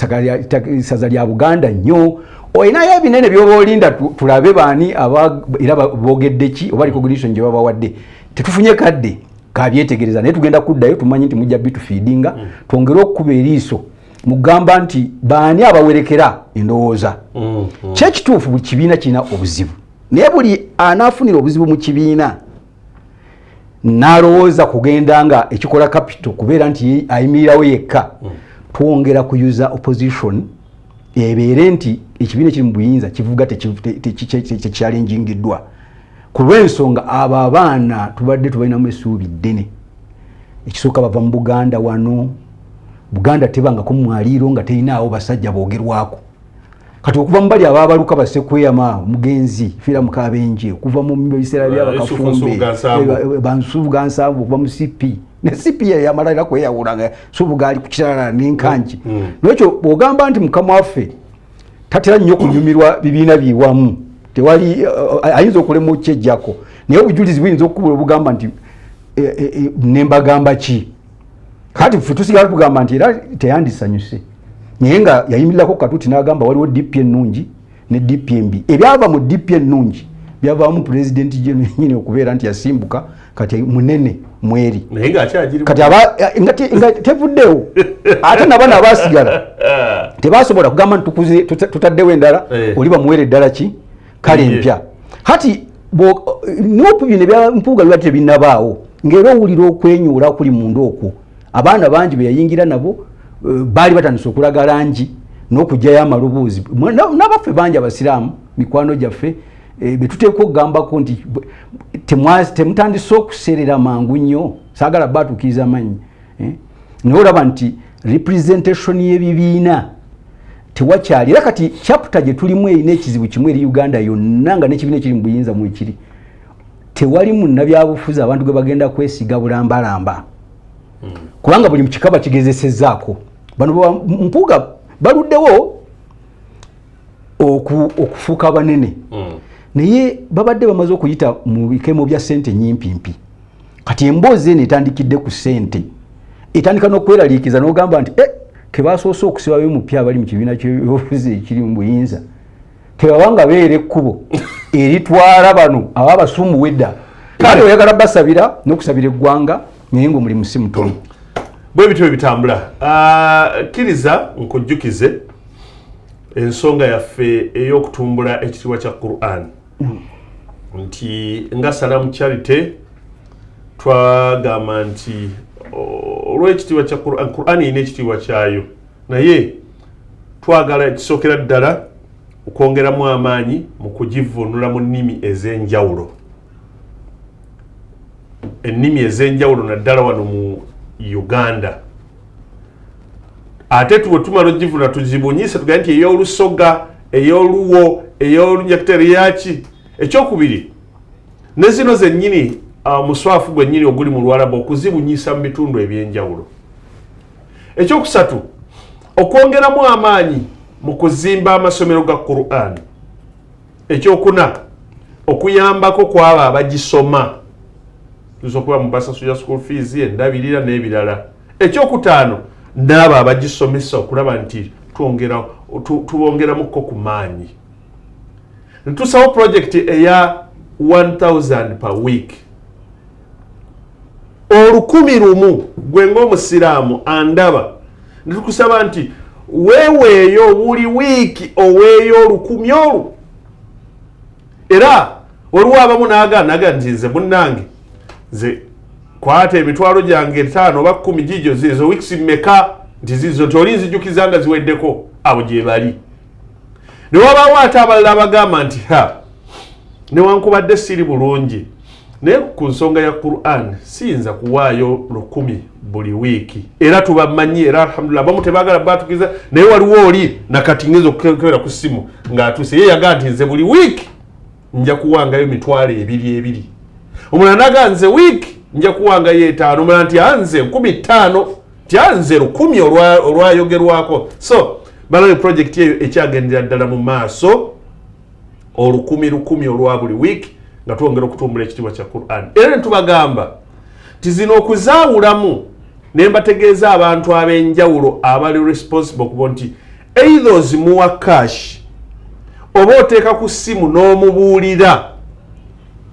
isaza lya Buganda nnyo olinayo ebinene by'oba olinda tulabe baani era boogedde ki oba recognition gye babawadde tetufunye kadde kabyetegereza naye tugenda kuddayo tumanyi nti mujja bitufiidinga twongere okukuba eriiso mugamba nti baani abawerekera endowooza kyekituufu buli kibiina kirina obuzibu naye buli anaafunira obuzibu mu kibiina n'alowooza kugenda nga ekikola capital kubeera nti ayimirirawo yekka twongera kuyuza opposition ebeere nti ekibiina kiri mu buyinza kivuga tekyalenjingiddwa ku lw'ensonga abo abaana tubadde tubalinamu essuubi ddene ekisooka bava mu Buganda wano Buganda tebangako mwaliiro nga terinaawo basajja boogerwako kati okuva mu bali ababaluka basekweyama mugenzi fira mukabenje okuva mu biseera by'abakafumbe bansubuga nsanvu okuva mu CP ne CP yamalira kweyawulanga subuga ali ku kirala n'enkanji n'ekyo bw'ogamba nti mukama waffe tatera nnyo kunyumirwa bibiina biwamu tewali ayinza okulemu kyejjako naye obujulizi buyinza okukubula obugamba nti nembagamba ki kati ffe tusigala tugamba nti era teyandisanyuse naye nga yayimirirako katuti n'agamba waliwo DP ennungi ne DP embi ebyava mu DP ennungi byavaamu pulezidenti nyini okubeera nti yasimbuka kati munene mweri kati nga tevuddewo ate nabana abasigala tebasobola kugamba nti tutaddewo endala oli bamuwere eddala ki kale empya kati Nuupu bino ebya Mpuuga biba tebinnabaawo ng'era owulira okwenyuula kuli mundu okwo abaana bangi be yayingira nabo baali batandise okulaga langi n'okugyayo amalubuuzi n'abaffe bangi abasiraamu mikwano gyaffe betuteeka okugambako nti temutandise okuserera mangu nnyo saagala baatuukiriza manyi naye olaba nti representation y'ebibiina tewakyali era kati chapter gye tulimu erina ekizibu kimu eri Uganda yonna nga n'ekibiina ekiri mu buyinza mwekiri tewali munnabyabufuzi abantu gwe bagenda kwesiga bulambalamba kubanga buli mukikaba kigezesezzaako bano Mpuuga baluddewo okufuuka abanene naye babadde bamaze okuyita mu bikemo bya ssente nyimpimpi kati emboozi eno etandikidde ku ssente etandika n'okweraliikiza n'ogamba nti kebasoose okusibayo mupya abali mu kibiina ky'ebyobufuzi ekiri mu buyinza tebabanga beera ekkubo eritwala bano ababasumuwa edda kale oyagala basabira n'okusabira eggwanga naye ng'omulimu si mutono bwe bityo bitambula kkiriza nkujjukize ensonga yaffe ey'okutumbula ekitiibwa kya Quran nti nga Salam Charity twagamba nti olw'ekitiibwa kya Qur'an ine ekitiibwa kyayo naye twagala kisookera ddala okwongeramu amaanyi mu kugivvuunula mu nnimi ez'enjawulo ennimi ez'enjawulo naddala wano mu Uganda ate bwe tumala ogivvuunula tugibunyise tugambe nti ey'Olusoga ey'Oluwo ey'Olunyakitere yaki ekyokubiri ne zino zennyini muswafu gwennyini oguli mu Lwarabu okuzibunyisa mu bitundu eby'enjawulo ekyokusatu okwongeramu amaanyi mu kuzimba amasomero ga Qur'an ekyokuna okuyambako kwabo abagisoma tusokuba mu basasula school fees endabirira n'ebirala ekyokutaano n'abo abagisomesa okulaba nti tubongeramuko ku maanyi ntusawo project eya 1000 per week 1,000 gwe ng'omusiraamu andaba nitukusaba nti weeweeyo buli wiiki oweeyo 1,000 era waliwo abamu naga nti nze munnange nze kwata emitwalo gyange 5 oba 10 gijo zizo weeks mmeka nti zizo tolinzijukiza nga ziweddeko abo gye bali ne wabaawo ate abalala abagamba nti newankubadde siri bulungi naye ku nsonga ya Qur'an siyinza kuwaayo 1,000 buli wiiki era tubamanyi era alhamdulillah bamu tebagala batukiza naye waliwo oli nakatingezo okukebera ku simu ng'atuuse ye yagaa nti nze buli wiiki nja kuwangayo 2,200 omulala naga nze wiiki nja kuwangayo 5 omulala nti anze 15,000 ti anze 1,000 olwayogerwako so balayo project eyo ekyagendera ddala mu maaso 1,000 olwa buli wiiki nga twongera okutumbula ekitiibwa kya Qur'an era netubagamba ti zino okuzaawulamu ne mbategeeza abantu ab'enjawulo abali responsible kubo nti either ozimuwa cash oba oteeka ku ssimu n'omubuulira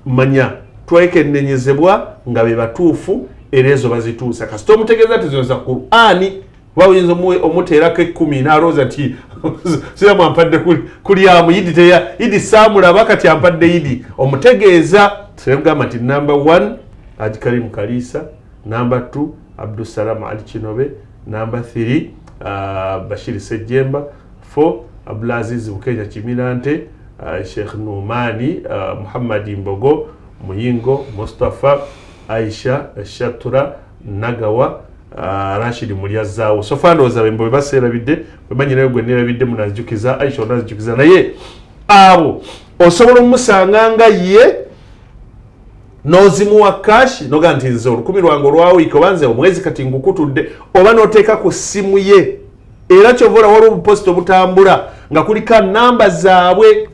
manya twekennenyezebwa nga be batuufu era ezo bazituusa kasita omutegeeza ti zino za Qur'ani bayinza omuteerako 10 n'alowooza nti siramu ampadde kuli amu idi saamulaba kati ampadde idi omutegeeza tugamba nti number 1 Haji Karim Kalisa, number 2 Abdusalam Ali Kinobe, number 3 Bashir Sejemba, 4 Abdulaziz Bukenya Kimirante, Sheikh Numani, Muhammad Mbogo, Muyingo, Mustafa, Aisha, Shatura, Nagawa, Rashid Mulyazawo. So far ndoza bembo baserabidde, bemanyi nayo gwe nerabidde munazijukiza, Aisha onazijukiza naye abo osobola omusanga nga ye nozimuwa cash noga nti nze 1,000 lwange olwawo ikobanze omwezi kati ngukutudde oba noteeka ku simu ye era kyovola wali obupost obutambula nga kulika namba zaabwe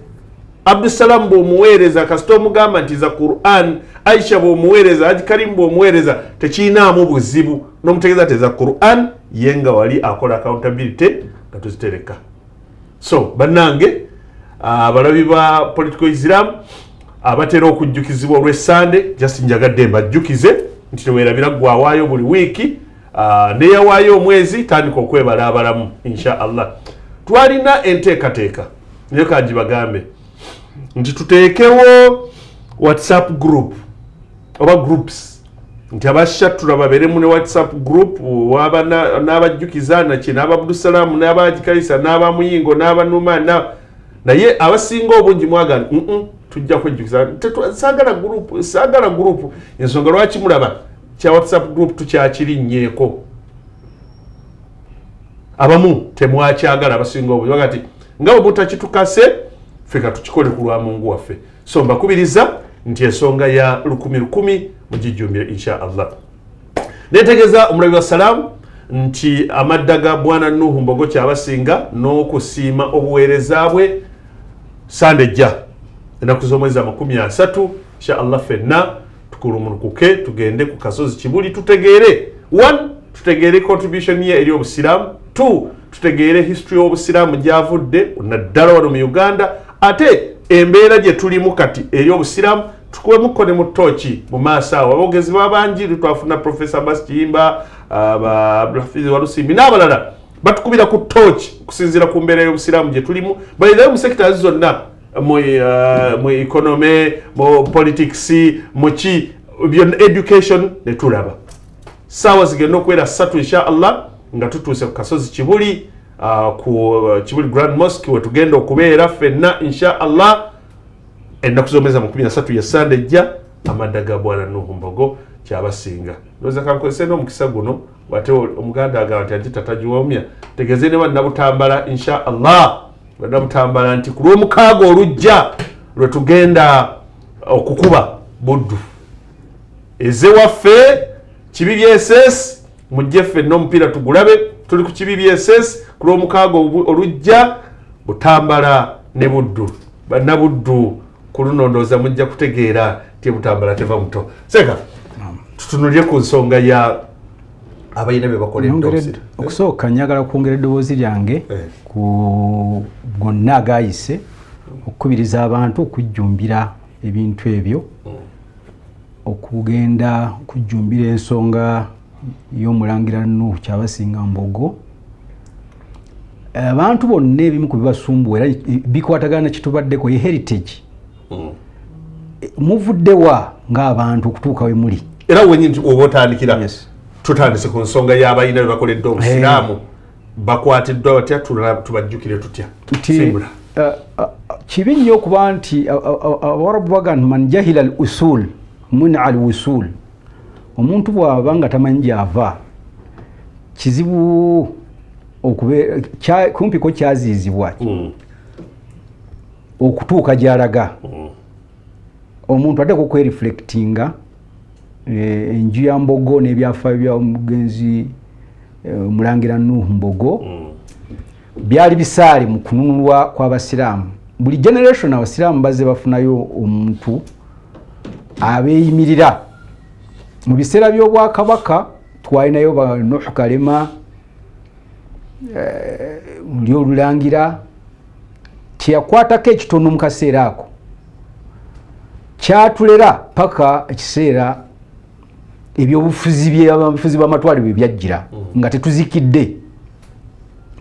Abdusalam bw'omuweereza kasita omugamba nti za Qur'an, Aisha bw'omuweereza, Haji Karim bw'omuweereza tekiinaamu buzibu n'omutegeeza teza Qur'an yenga wali akola accountability nga tuzitereka. So bannange abalabi ba political Islam abatera okujjukizibwa olw'Essande just njagadde mbajjukize nti teweerabira gwawaayo buli wiiki neyawaayo omwezi tandika okwebala abalamu insha Allah. Twalina enteekateeka naye kanjibagambe nti tuteekewo WhatsApp group oba groups nti abashatula babeeremu ne WhatsApp group waba n'abajjukiza naki n'Ababdusalam n'Abajikalisa n'Abamuyingo n'Abanumani naye abasinga obungi mwagana tujja kwejjukiza saagala group ensonga lwaki mulaba kya WhatsApp group tukyakirinyeeko abamu temwakyagala abasinga obungi wakati nga bwe butakitukase feka tukikole ku lwa Mungu waffe. So mbakubiriza nti ensonga ya 1,000 mugijjumbire insha Allah. Netegeeza omulabi wa Salam nti amaddaga bwana Nuhu Mbogo kyabasinga n'okusiima obuweereza bwe sandejja ennaku z'omwezi 30 insha Allah ffenna tukulumukuke tugende ku kasozi Kibuli tutegeere 1 tutegeere contribution ye eri obusiraamu 2 tutegeere history y'obusiraamu gyavudde naddala wano mu Uganda ate embeera gye tulimu kati eri obusiraamu tukuwemu ne mu tochi mu maaso awo abogezi b'abanjiri twafuna Professor Abbas Kiyimba Abdulhafiz Walusimbi n'abalala batukubira ku tochi kusinziira ku mbeera y'obusiraamu gye tulimu bayirayo mu sectors zonna mu economy mu politics mu ki education ne tulaba sawa zigenda okwera 3 inshallah nga tutuuse ku kasozi Kibuli ku Kibuli Grand Mosque we tugenda okubeera fenna inshallah ennaku zomeza mu 13 ya Sunday jja amadaga bwana Nuhu Mbogo kyabasinga ndoza kankozese no mukisa guno wate omuganda agamba nti ajita tajuwomya tegeze ne bana Butambala inshallah bana Butambala nti ku lw'omukaaga olujja lwe tugenda okukuba buddu eze waffe KBBSS mujje ffenna omupiira tugulabe tuli ku KBBSS ku lw'omukaaga olujja Butambala ne buddu bana buddu ku luno ndowooza mujja kutegeera ti Butambala teva muto seka tutunulye ku nsonga ya abayina be bakola eddoboozi okusooka njagala kwongera eddoboozi lyange ku gonna agayise okukubiriza abantu okujjumbira ebintu ebyo okugenda kujjumbira ensonga y'omulangira Nuhu Kyabasinga Mbogo abantu bonna ebimu ku bibasumbuwa era bikwatagana kitubaddeko ye heritage muvuddewa ng'abantu okutuuka we muli era wenyini oba otandikira tutandise ku nsonga y'abayina be bakoledde obusiraamu bakwatiddwa batya tubajjukire tutya simbula kibi nnyo okuba nti abarabu bagamba man jahila al usul muna al wusul omuntu bw'aba nga tamanyi gy'ava kizibu okubeera kumpiko kyaziizibwa okutuuka gy'alaga omuntu ateekwa okwereflectinga enju ya Mbogo n'ebyafaayo bya omugenzi Mulangira Nuhu Mbogo byali bisaale mu kununulwa kw'abasiraamu buli generation abasiraamu bazze bafunayo omuntu abeeyimirira mu biseera by'obwakabaka twalinayo ba Nuhu Kalema muli Olulangira teyakwatako ekitono mu kaseera ako kyatulera paka ekiseera ebyobufuzi by'abafuzi b'amatwale bwe byajjira nga tetuzikidde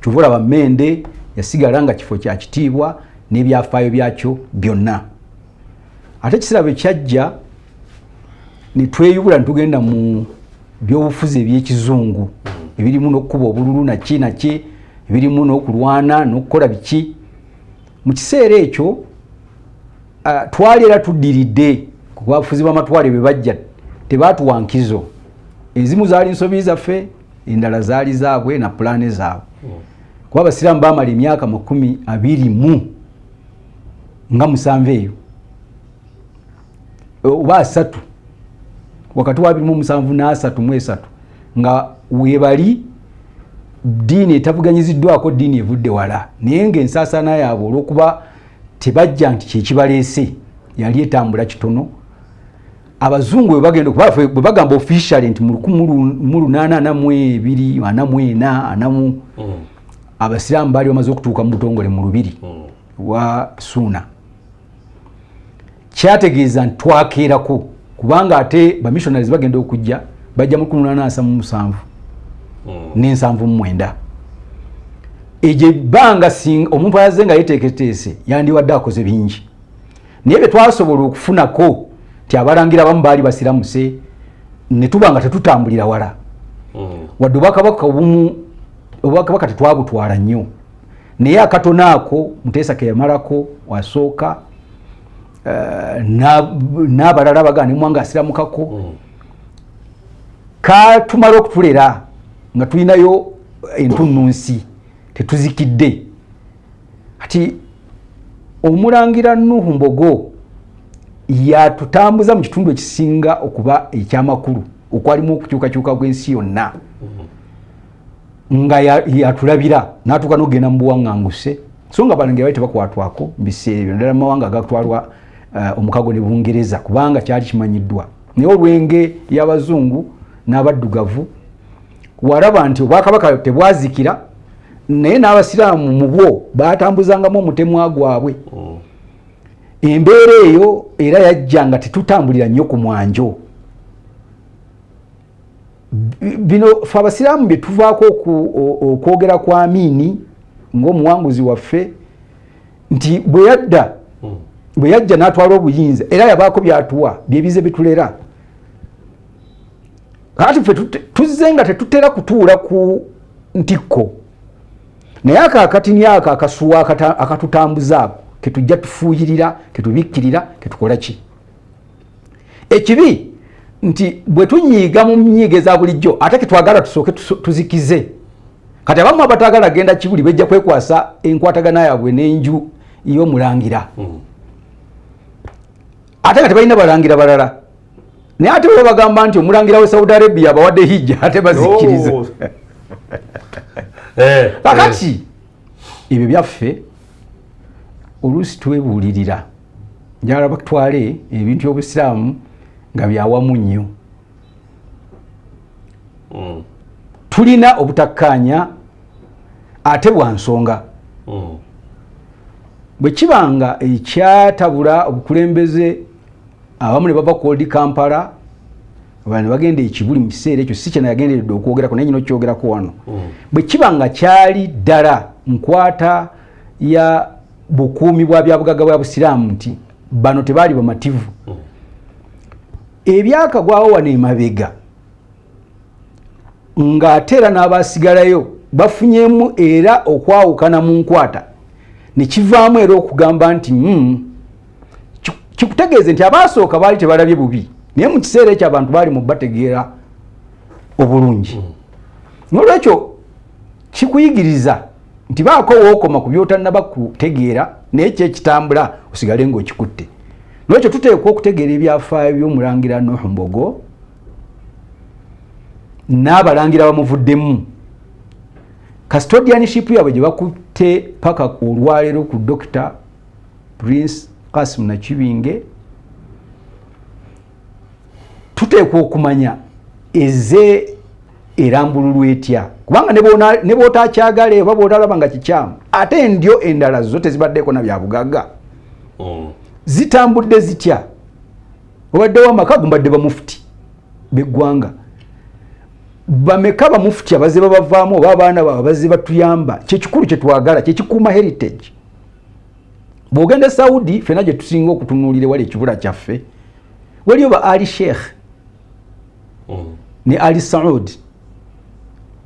kyovula Bamende yasigala nga kifo kya kitiibwa n'ebyafaayo byakyo byonna ate ekiseera bwe kyajja ne tweyubula ne tugenda mu byobufuzi eby'ekizungu ebirimu n'okkuba obululu naki ebirimu n'okulwana n'okukola biki mu kiseera ekyo twali era tuddiridde ku bafuzi b'amatwale bwe bajja tebaatuwa nkizo ezimu zaali nsobi zaffe endala zaali zaabwe na pulaani zaabwe kuba abasiraamu baamala emyaka 20 nga 7 eyo oba 3 wakati wa 27 na 3 nga webali ddiini etavuganyiziddwako ddiini evudde wala naye ng'ensaasaana yaabwe olw'okuba tebajja nti kyekibaleese yali etambula kitono abazungu bwe bagamba officially nti mu 1842 abasiraamu baali bamaze okutuuka mu butongole mu lubiri wa Suuna kyategeeza nti twakeerako kubanga ate bamissionaries bagenda okujja bajja mu 1877 n'79 eje banga omuntu ayaze nga yeteeketeese yandiwadde akoze bingi naye bye twasobola okufunako ti abalangira abamu baali basiramuse ne tuba nga tetutambulira wala wadde obwakabaka tetwabutwala nnyo naye akatono ako Muteesa ke yamalako wasooka n'abalala bagana nemwanga asiramukako katumala okutulera nga tulinayo entunnunsi tetuzikidde ati Omulangira Nuhu Mbogo yatutambuza mu kitundu ekisinga okuba ekyamakulu okwalimu okukyukakyuka kw'ensi yonna nga yatulabira n'atuuka n'okugenda mu buwaŋŋanguse so nga Abalangira baali tebakwatwako mu biseera ebyo naddala mawanga agatwalwa omukago ne Bungereza kubanga kyali kimanyiddwa naye olwenge y'Abazungu n'Abaddugavu walaba nti Obwakabaka tebwazikira naye n'Abasiraamu mu bwo baatambuzangamu omutemwa gwabwe embeera eyo era yajja nga tetutambulira nnyo ku mwanjo bino fe Abasiraamu bye tuvaako okwogera kwa Amini ng'omuwanguzi waffe nti bwe yadda bwe yajja n'atwala obuyinza era yabaako byatuwa byebize bitulera kati ffe tuzze nga tetutera kutuula ku ntikko naye akaakati niako akasuwa akatutambuzaako ketujja tufuuyirira ketubikkirira ketukola ki ekibi nti bwe tunyiiga mu nyiiga eza bulijjo ate ketwagala tusooke tuzikize kati abamu abatagala genda kibuli bejja kwekwasa enkwatagana yaabwe n'enju y'omulangira ate nga tebalina balangira balala naye ate bwe bagamba nti omulangira we Saudi Arabia abawadde hijja ate bazikkiriza kakati ebyo byaffe oluusi twebuulirira njagala batwale ebintu by'obusiraamu nga byawamu nnyo tulina obutakkaanya ate bwa nsonga bwe kibanga ekyatabula obukulembeze abamu ne bava ku Old Kampala abantu bagenda ekibuli mu kiseera ekyo si kyena yagenderedde okwogerako naye nyina okyogerako wano bwe kibanga kyali ddala nkwata ya bukuumi bwa byabugagga bwa busiraamu nti bano tebaali bamativu ebyakagwawo wano emabega ng'ate era n'abasigalayo bafunyemu era okwawukana mu nkwata ne kivaamu era okugamba nti kikutegeeze nti abaasooka baali tebalabye bubi naye mu kiseera ekyo abantu baali mu bategeera obulungi n'olwekyo kikuyigiriza nti baako wookoma ku by'otannaba kutegeera naye kyekitambula osigale ng'okikutte n'olwekyo tuteekwa okutegeera ebyafaayo by'omulangira Nuhu Mbogo n'abalangira bamuvuddemu custodianship yabwe gye bakutte paka olwaleero ku Dr. Prince Kasim Nakibinge tuteekwa okumanya eze erambululu etya kubanga ne bw'otakyagala oba bw'otalaba nga kikyamu ate endyo endala zo tezibaddeeko na byabugagga zitambudde zitya obaddewo amaka gumbadde bamufuti b'eggwanga bameka bamufuti abazze babavaamu oba abaana baabwe abazze batuyamba kyekikulu kye twagala kyekikuuma heritage bw'ogenda Saudi fena gye tusinga okutunuulira wali ekibula kyaffe waliyo ba Ali Sheikh ne Ali Saud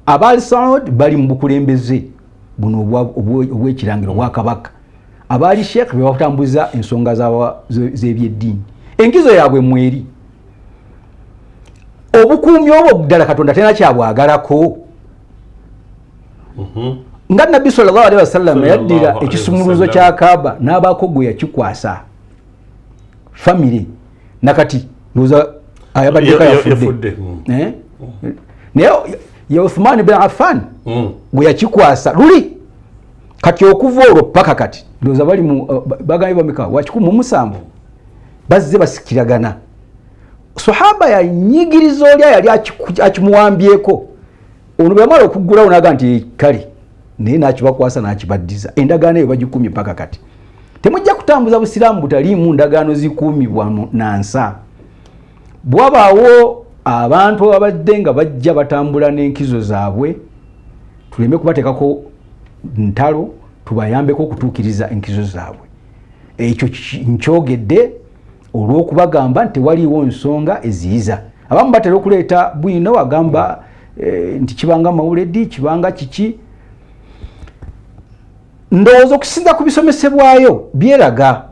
aba Ali Saud bali mu bukulembeze buno obw'ekirangiro bwa kabaka aba Ali Sheikh be batambuza ensonga z'ebyeddiini enkizo yaabwe mweri obukuumi obwo ddala Katonda tena kyabwagalako nga Nabbi sallallahu alaihi wasallam yaddira ekisumuluzo kya Kaaba n'abaako gwe yakikwasa family nakati ndoza ayabaddeko yafudde naye ya Uthman ibn Affan gwe yakikwasa luli kati okuva olwo paka kati ndoza bali mu bagambye bameka wakikumu musanvu bazze basikiragana Sahaba ya nyigirizo lya yali akimuwambyeko ono bamala okuggulawo naga nti kale naye nakibakwasa nakibaddiza endagaano eyo bagikumye paka kati temujja kutambuza busiraamu butaliimu ndagaano zikuumibwa nansa bwabaawo abantu abadde nga bajja batambula n'enkizo zaabwe tuleme kubateekako ntalo tubayambeko okutuukiriza enkizo zaabwe ekyo nkyogedde olw'okubagamba nti waliwo nsonga eziyiza abamu batera okuleeta bwino wagamba nti kibanga mawuledi kibanga kiki ndowooza okusinza ku bisomesebwayo byeraga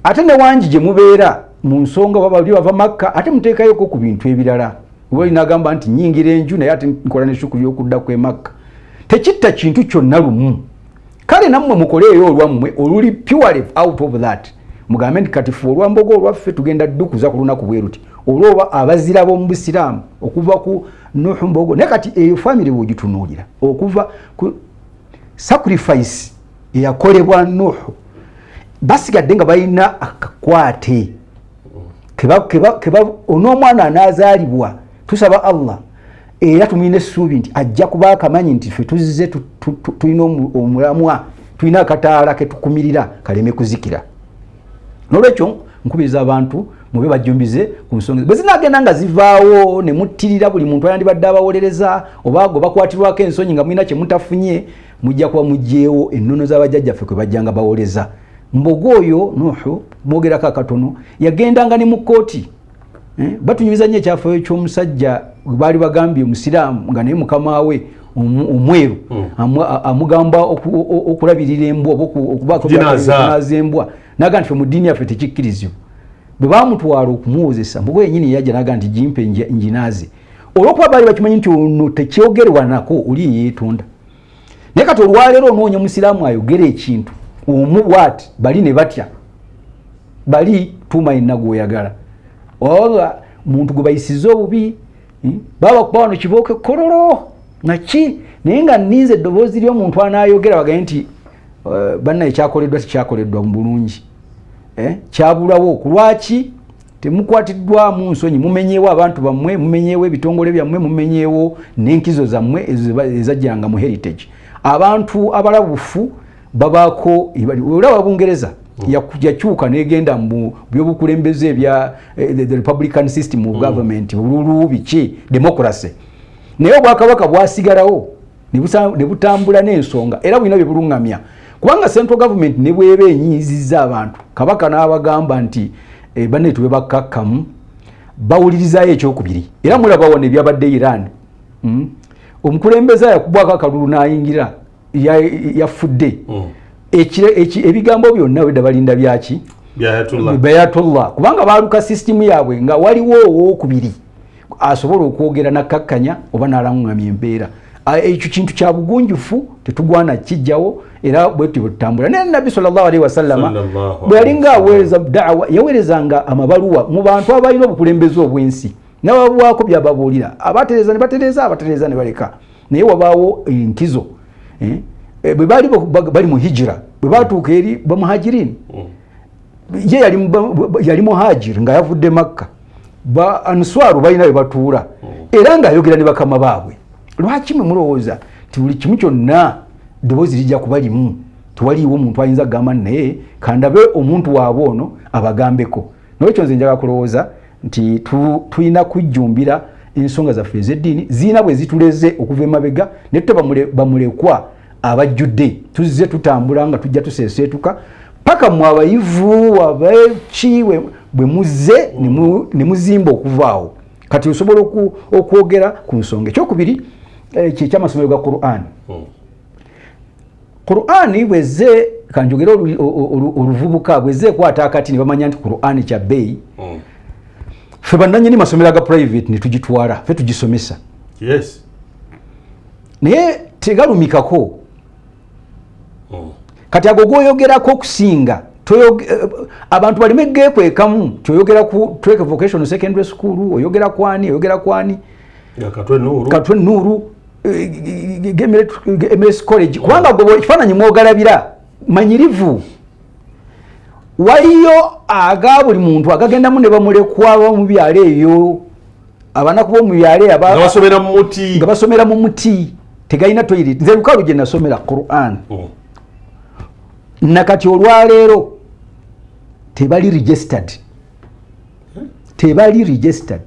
ate ne wangi gye mubeera mu nsonga bali bava Makka ate muteekayoko ku bintu ebirala oba linagamba nti nyingira enju naye ate nkola n'essuku ly'okudda ku Makka tekitta kintu kyonna lumu kale nammwe mukoleeyo olwammwe oluli purely out of that mugambe nti katifu olwambogo olwaffe tugenda ddukuza ku lunaku bwe ruti olwoba abazira b'omu busiraamu okuva ku Nuhu Mbogo naye kati eyo family bw'ogitunuulira okuva ku sacrifice eyakolebwa Nuhu basigadde nga balina akakwate keba onomwana anazaalibwa tusaba Allah era tumine essuubi nti ajja kuba akamanyi nti ffe tuzze tulina omulamwa tulina akataala ketukumirira kaleme kuzikira n'olwekyo nkubiriza abantu mube bajjumbize ku nsonga bwe zinagenda nga zivaawo ne muttirira buli muntu ayandibadde abawolereza oba go bakwatirwako ensonyi nga mulina kye mutafunye mujja kuba mugyeewo ennono z'abajjajjaffe kwe bajjanga bawoleza mbogo oyo Nuhu mwogera kakatono yagendanga ne mu kooti batunyumiza nnyo ekyafaayo ky'omusajja baali bagambye omusiraamu nga naye mukama we omweru amugamba okulabirira embwa okubakunaza embwa naga nti fe mu ddiini yaffe tekikkirizibwa bwe baamutwala okumuwozesa mbogo yennyini yajja naga nti jimpe njinaaze olwokuba baali bakimanyi nti ono tekyogerwa nako oli yeetonda naye kati olwaleero onoonya omusiraamu ayogera ekintu omu bwati bali ne batya bali tuuma yenna gw'oyagala oba muntu gwe bayisiza obubi baba kuba wano kibooke kololo naki naye nga nninze eddoboozi ly'omuntu anaayogera bagaye nti banna ekyakoleddwa tikyakoleddwa mu bulungi kyabulawo ku lwaki temukwatiddwamu nsonyi mumenyeewo abantu bammwe mumenyeewo ebitongole byammwe mumenyeewo n'enkizo zammwe ezajjanga mu heritage abantu abalabufu babaako olaba Bungereza yakyuka negenda mu byobukulembeze bya the Republican system of government bululu biki democracy naye obwakabaka bwasigalawo ne butambula n'ensonga era bwina bye bulungamya kubanga central government ne bwebe enyiizizza abantu kabaka n'abagamba nti banne tuwe bakakkamu bawulirizayo ekyokubiri era mulaba wano ebyabadde Iran omukulembeze yakubwako akalulu n'ayingira yafudde ebigambo byonna wedda balinda byaki Bayatullah kubanga baaluka system yaabwe nga waliwo owookubiri asobola okwogera nakkakkanya oba n'alaŋŋamya embeera ekyo kintu kya bugunjufu tetugwana kijjawo era bwetyo bwetutambula naye Nabbi sallallahu alaihi wasallama bwe yalinga aweereza da'wa yaweerezanga amabaluwa mu bantu abalina obukulembeze obw'ensi n'ababwako byababuulira abatereeza ne batereeza abatereeza ne baleka naye wabaawo enkizo bwe baali bali mu hijira bwe baatuuka eri bamuhajirin ye yali muhajiri nga yavudde Makka ba answaru balina bwe batuula era ng'ayogera ne bakama baabwe lwaki mwe mulowooza nti buli kimu kyonna ddoboozi lijja kuba limu tewaliiwo omuntu ayinza kugamba naye kandabe omuntu waabwe ono abagambeko nolwekyo nze njaga kulowooza nti tulina kujjumbira ensonga zaffe ez'eddiini ziina bwe zituleze okuva emabega ne tute bamulekwa abajjudde tuzze tutambula nga tujja tuseeseetuka paka mu abayivu abakiwe bwe muzze ne muzimba okuvaawo kati osobola okwogera ku nsonga ekyokubiri kyeky'amasomero ga Qur'ani bwezze kanjogera oluvubuka bwezze ekwata akati ne bamanya nti Qur'ani kya bbeeyi ffe bannannyini masomero ga private ne tugitwala ffe tugisomesa naye tegalumikako kati ago g'oyogerako okusinga abantu balime geekwekamu kyoyogera ku Trek Vocational Secondary School oyogera kwani Katwe Nuru MS College kubanga gwe ekifaananyi mwogalabira manyirivu waliyo aga buli muntu agagendamu ne bamulekwa mu byalo eyo abanaku b'omu byalo nga basomera mu muti tegayina toilet nze lukalu gye nasomera Qur'an nakati olwaleero tebali registered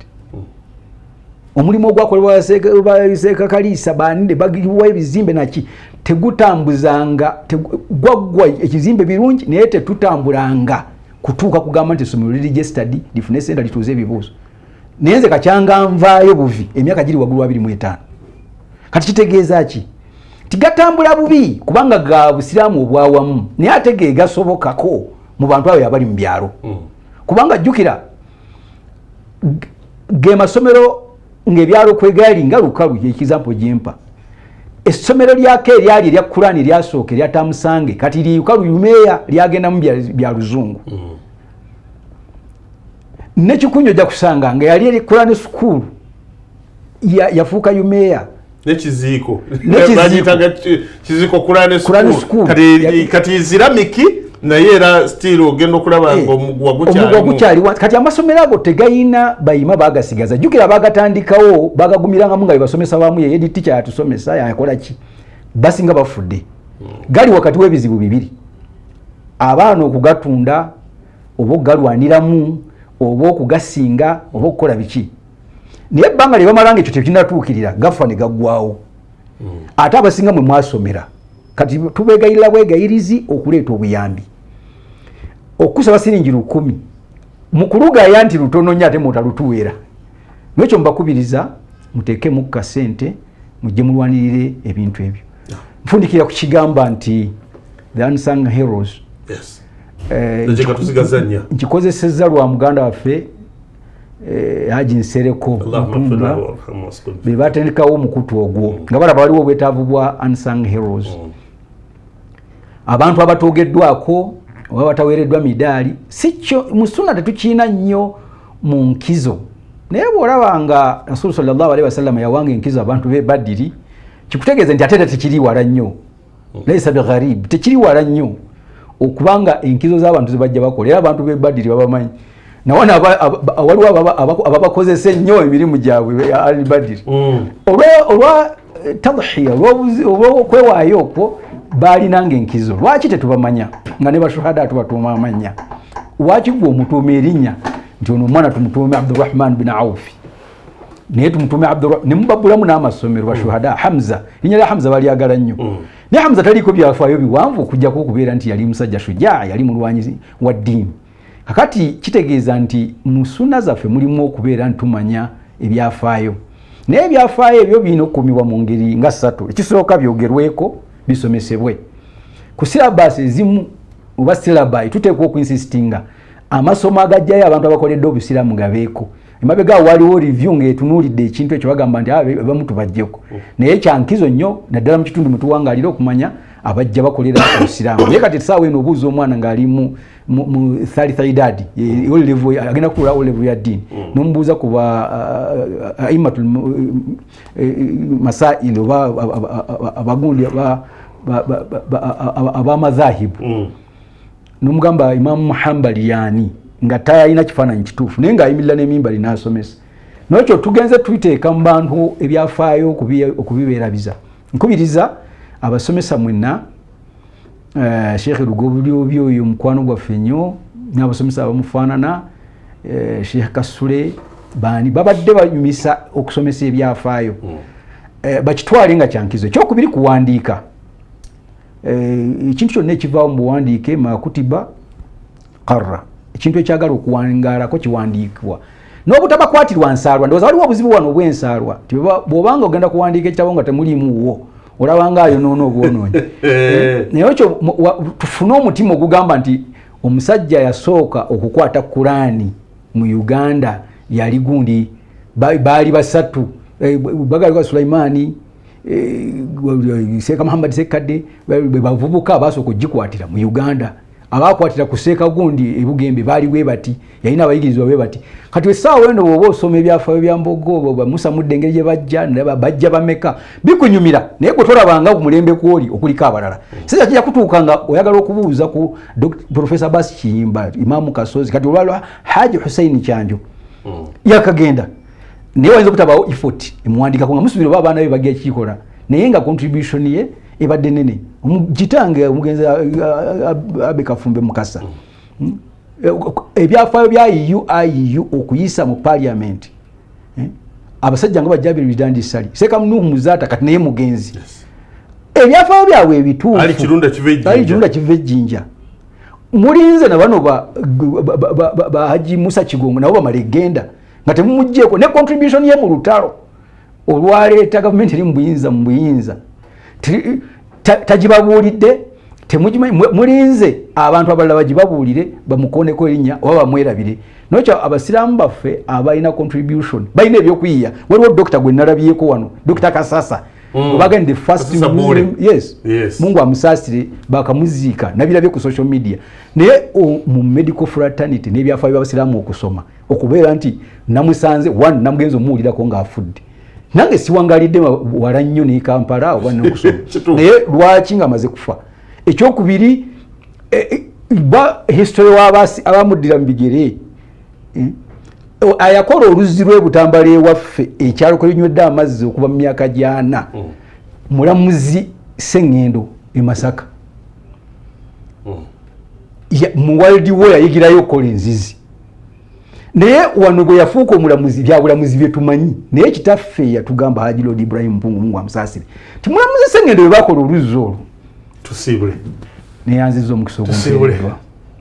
omulimu ogwakolebwa baseeka kaliisa baninde bagiwa ebizimbe naki tegutambuzanga gwaggwa ekizimbe birungi naye tetutambulanga kutuuka kugamba nti essomero registered lifune sente lituuze ebibuuzo naye nze kakyanga nvaayo buvi emyaka giri waggulu wa 25 kati kitegeeza ki tigatambula bubi kubanga ga busiraamu obwawamu naye ate ge gasobokako mu bantu abo abali mu byalo kubanga jjukira ge masomero ng'ebyalo kwegali nga lukalu ekizampo gyempa essomero lyako eryali erya Kurani lyasooka erya Tamusange kati lyukalu Yumeya lyagenda mu bya luzungu nekikunyo ojja kusanga nga yali eri Kurani school yafuuka Yumeya nekiziiko Kurani school kati Islamic naye era still ogenda okulaba ngo omugwa gukyali kati amasomero ago tegayina bayima bagasigaza jukira bagatandikawo bagagumirangamu nga basomesa bamu ye edit teacher yatusomesa yakola ki basinga bafudde gali wakati w'ebizibu bibiri abaana okugatunda oba ogalwaniramu oba okugasinga oba okukola biki naye ebbanga lyebamalanga ekyo tekinatuukirira gafa ne gaggwawo ate abasinga mwe mwasomera kati tubegayirira bwegayirizi okuleeta obuyambi okusaba siringi 10 mukuluga yanti lutono nyate mutalutuwera nekyo mbakubiriza muteke mu kasente mujje mulwanirire ebintu ebyo mfundikira ku kigamba nti the unsung heroes yes njeka tusigazanya nkikozesezza lwa muganda waffe Haji Nsereko Mutumba bebatendekawo omukutu ogwo nga balaba waliwo obwetaavu bwa unsung heroes abantu abatogeddwako oba bataweereddwa midaali sikyo mu sunna tetukiina nnyo mu nkizo naye bw'olaba nga Rasul sallallahu alaihi wasallam yawanga enkizo abantu be Badiri kikutegeeza nti ate tekiri wala nnyo laisa bigharib tekiri wala nnyo okubanga enkizo z'abantu zibajja bakola era abantu be Badiri babamanyi nawana waliwo ababakozesa ennyo emirimu gyabwe ali Badiri olwa tadhiya olwo kwewaayo okwo baalinanga enkizo lwaki tetubamanya nga ne bashuhada tubatuuma amanya lwaki gwe omutuuma erinnya nti ono omwana tumutuume Abdurrahman bin Auf naye tumutuume ne mubabulamu n'amasomero bashuhada Hamza linnya lya Hamza balyagala nnyo naye Hamza taliiko byafaayo biwanvu okujjako okubeera nti yali musajja shujaa yali mulwanyi wa ddiini kakati kitegeeza nti mu sunna zaffe mulimu okubeera ntumanya ebyafaayo naye ebyafaayo ebyo birina okukuumibwa mu ngeri nga 3 ekisooka byogerweko bisomesebwe ku syllabus ezimu oba syllabi tuteekwa okuinsistinga amasomo agajjayo abantu abakoledde obusiraamu gabeeko emabega waliwo review ng'etunuulidde ekintu ekyo bagamba nti abamu tubajjeko naye kyankizo nnyo naddala mu kitundu mwe tuwangaalira okumanya abajja bakolera obusiraamu naye kati essaawa eno obuuza omwana ng'ali mu thalitha idadi agenda kutuula olevu ya ddiini nomubuuza ku aimatul masaili oba abagundi abamadhahibu nomugamba Imamu Muhambali yani nga tayalina kifaananyi kituufu naye ng'ayimirira n'emimbali n'asomesa nekyo tugenze tuyiteeka mu bantu ebyafaayo okubibeerabiza nkubiriza abasomesa mwenna Sheikh Lugobulyobi oyo mukwano gwaffe nnyo n'abasomesa abamufaanana Sheikh Kasule bani babadde banyumisa okusomesa ebyafaayo bakitwale nga kyankizo ekyokubiri kuwandiika ekintu kyonna ekivaawo mu buwandiike makutiba qarra ekintu ekyagala okuwangaalako kiwandiikibwa n'obutabakwatirwa nsaalwa ndowooza waliwo obuzibu wano obw'ensaalwa bw'obanga ogenda kuwandiika ekitabo nga temulimuwo olabanga ayonoona obwonoonyi naye ekyo tufune omutima ogugamba nti omusajja yasooka okukwata Kuraani mu Uganda yali gundi baali basatu bagalibwa Sulaimaani Seeka Muhammad Sekadde bavubuka abasooka ogikwatira mu Uganda abakwatira ku Seeka gundi ebugembe baali bwe bati yalina abayigirizwa bwe bati kati essaawa eno bw'oba osoma ebyafaayo bya Mbogo Musa Mudde engeri gye bajja bameka bikunyumira naye gwe tolabanga ku mulembe kwoli okuliko abalala sija kijja kutuuka nga oyagala okubuuza ku Professor Bas Kiyimba Imamu Kasozi kati olwalwa Haji Hussein Kyanjo yakagenda naye wayinza okutabaawo effort emuwandikako nga musubira oba abaana be bagya kikola naye nga contribution ye ebadde nene omugitange omugenzi Abe Kafumbe Mukasa ebyafaayo bya IU okuyisa mu parliament abasajja nga bajjabira bidandi sali Seeka Nuhu Muzata kati naye mugenzi ebyafaayo byabwe ebituufu ali kirunda kiva ejjinja mulinze na bano ba Haji Musa Kigongo nabo bamala egenda nga temumugjeeko ne contribution ye mu lutalo olwaleeta gavumenti eri mu buyinza tagibabuulidde mulinze abantu abalala bagibabuulire bamukooneko erinnya oba bamwerabire nokyo abasiraamu baffe abalina contribution balina ebyokuyiya waliwo dokita gwe nalabyeko wano Dr. Kasasa obaga the first Mungu amusaasire bakamuziika nabirabye ku social media naye mu medical fraternity n'ebyafaayo by'abasiraamu okusoma okubeera nti namusanze namugenzi omuwulirako ng'afudde nange siwangalidde wala nnyo ne Kampala oba n'okusoma naye lwaki nga amaze kufa ekyokubiri history abamuddira mu bigere ayakola oluzzi lw'ebutambala ewaffe ekyalo kwe linywedde amazzi okuva mu myaka gyana mulamuzi Sengendo e Masaka mu World War yayigirayo okukola enzizi naye wano gwe yafuuka omulamuzi byabulamuzi bye tumanyi naye kitaffe yatugamba Haji Lord Ibrahim Mpungu Mungu amusaasire ti mulamuzi Sengendo bwe bakola oluzzi olwo tusibule neyanziza omukisa ogw'ompeereddwa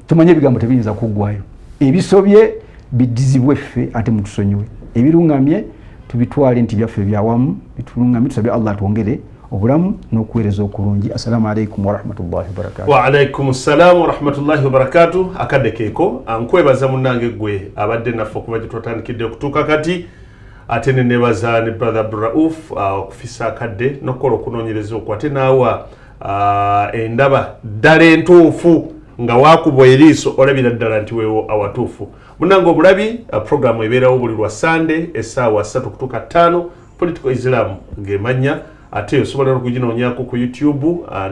tumanye ebigambo tebiyinza kuggwayo ebisobye bidizibwe ffe ate mutusonyiwe ebirungamye tubitwale nti byaffe byawamu bitulungamye tusabye Allah atwongere obulamu n'okuweereza okulungi. Assalamu alaikum warahmatullahi wabarakatuh. Wa alaikum assalam warahmatullahi wabarakatuh. Akadde keeko ankwebaza munnange gwe abadde naffe okuva gye twatandikidde okutuuka kati ate ne nebaza ne brother Abdurauf okufisa akadde n'okukola okunoonyereza okwo ate naawa endaba ddala entuufu nga waakubwa eriiso olabira ddala nti weewo awatuufu. Munnange obulabi programu ebeerawo buli lwa Sunday essaawa 3 kutuuka 5 Political Islam ng'emanya ate osobola okuginoonyako ku YouTube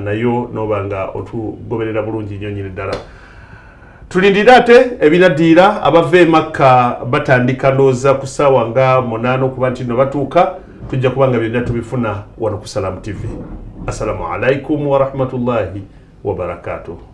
nayo nobanga otugoberera bulungi nnyo nyini ddala. Tulindira ate ebinaddiira abava e Makka batandika ndooza ku ssaawa nga 8 okuba nti no batuuka tujja kubanga byonna tubifuna wano ku Salam TV. Assalamu alaikum warahmatullahi wabarakatuh.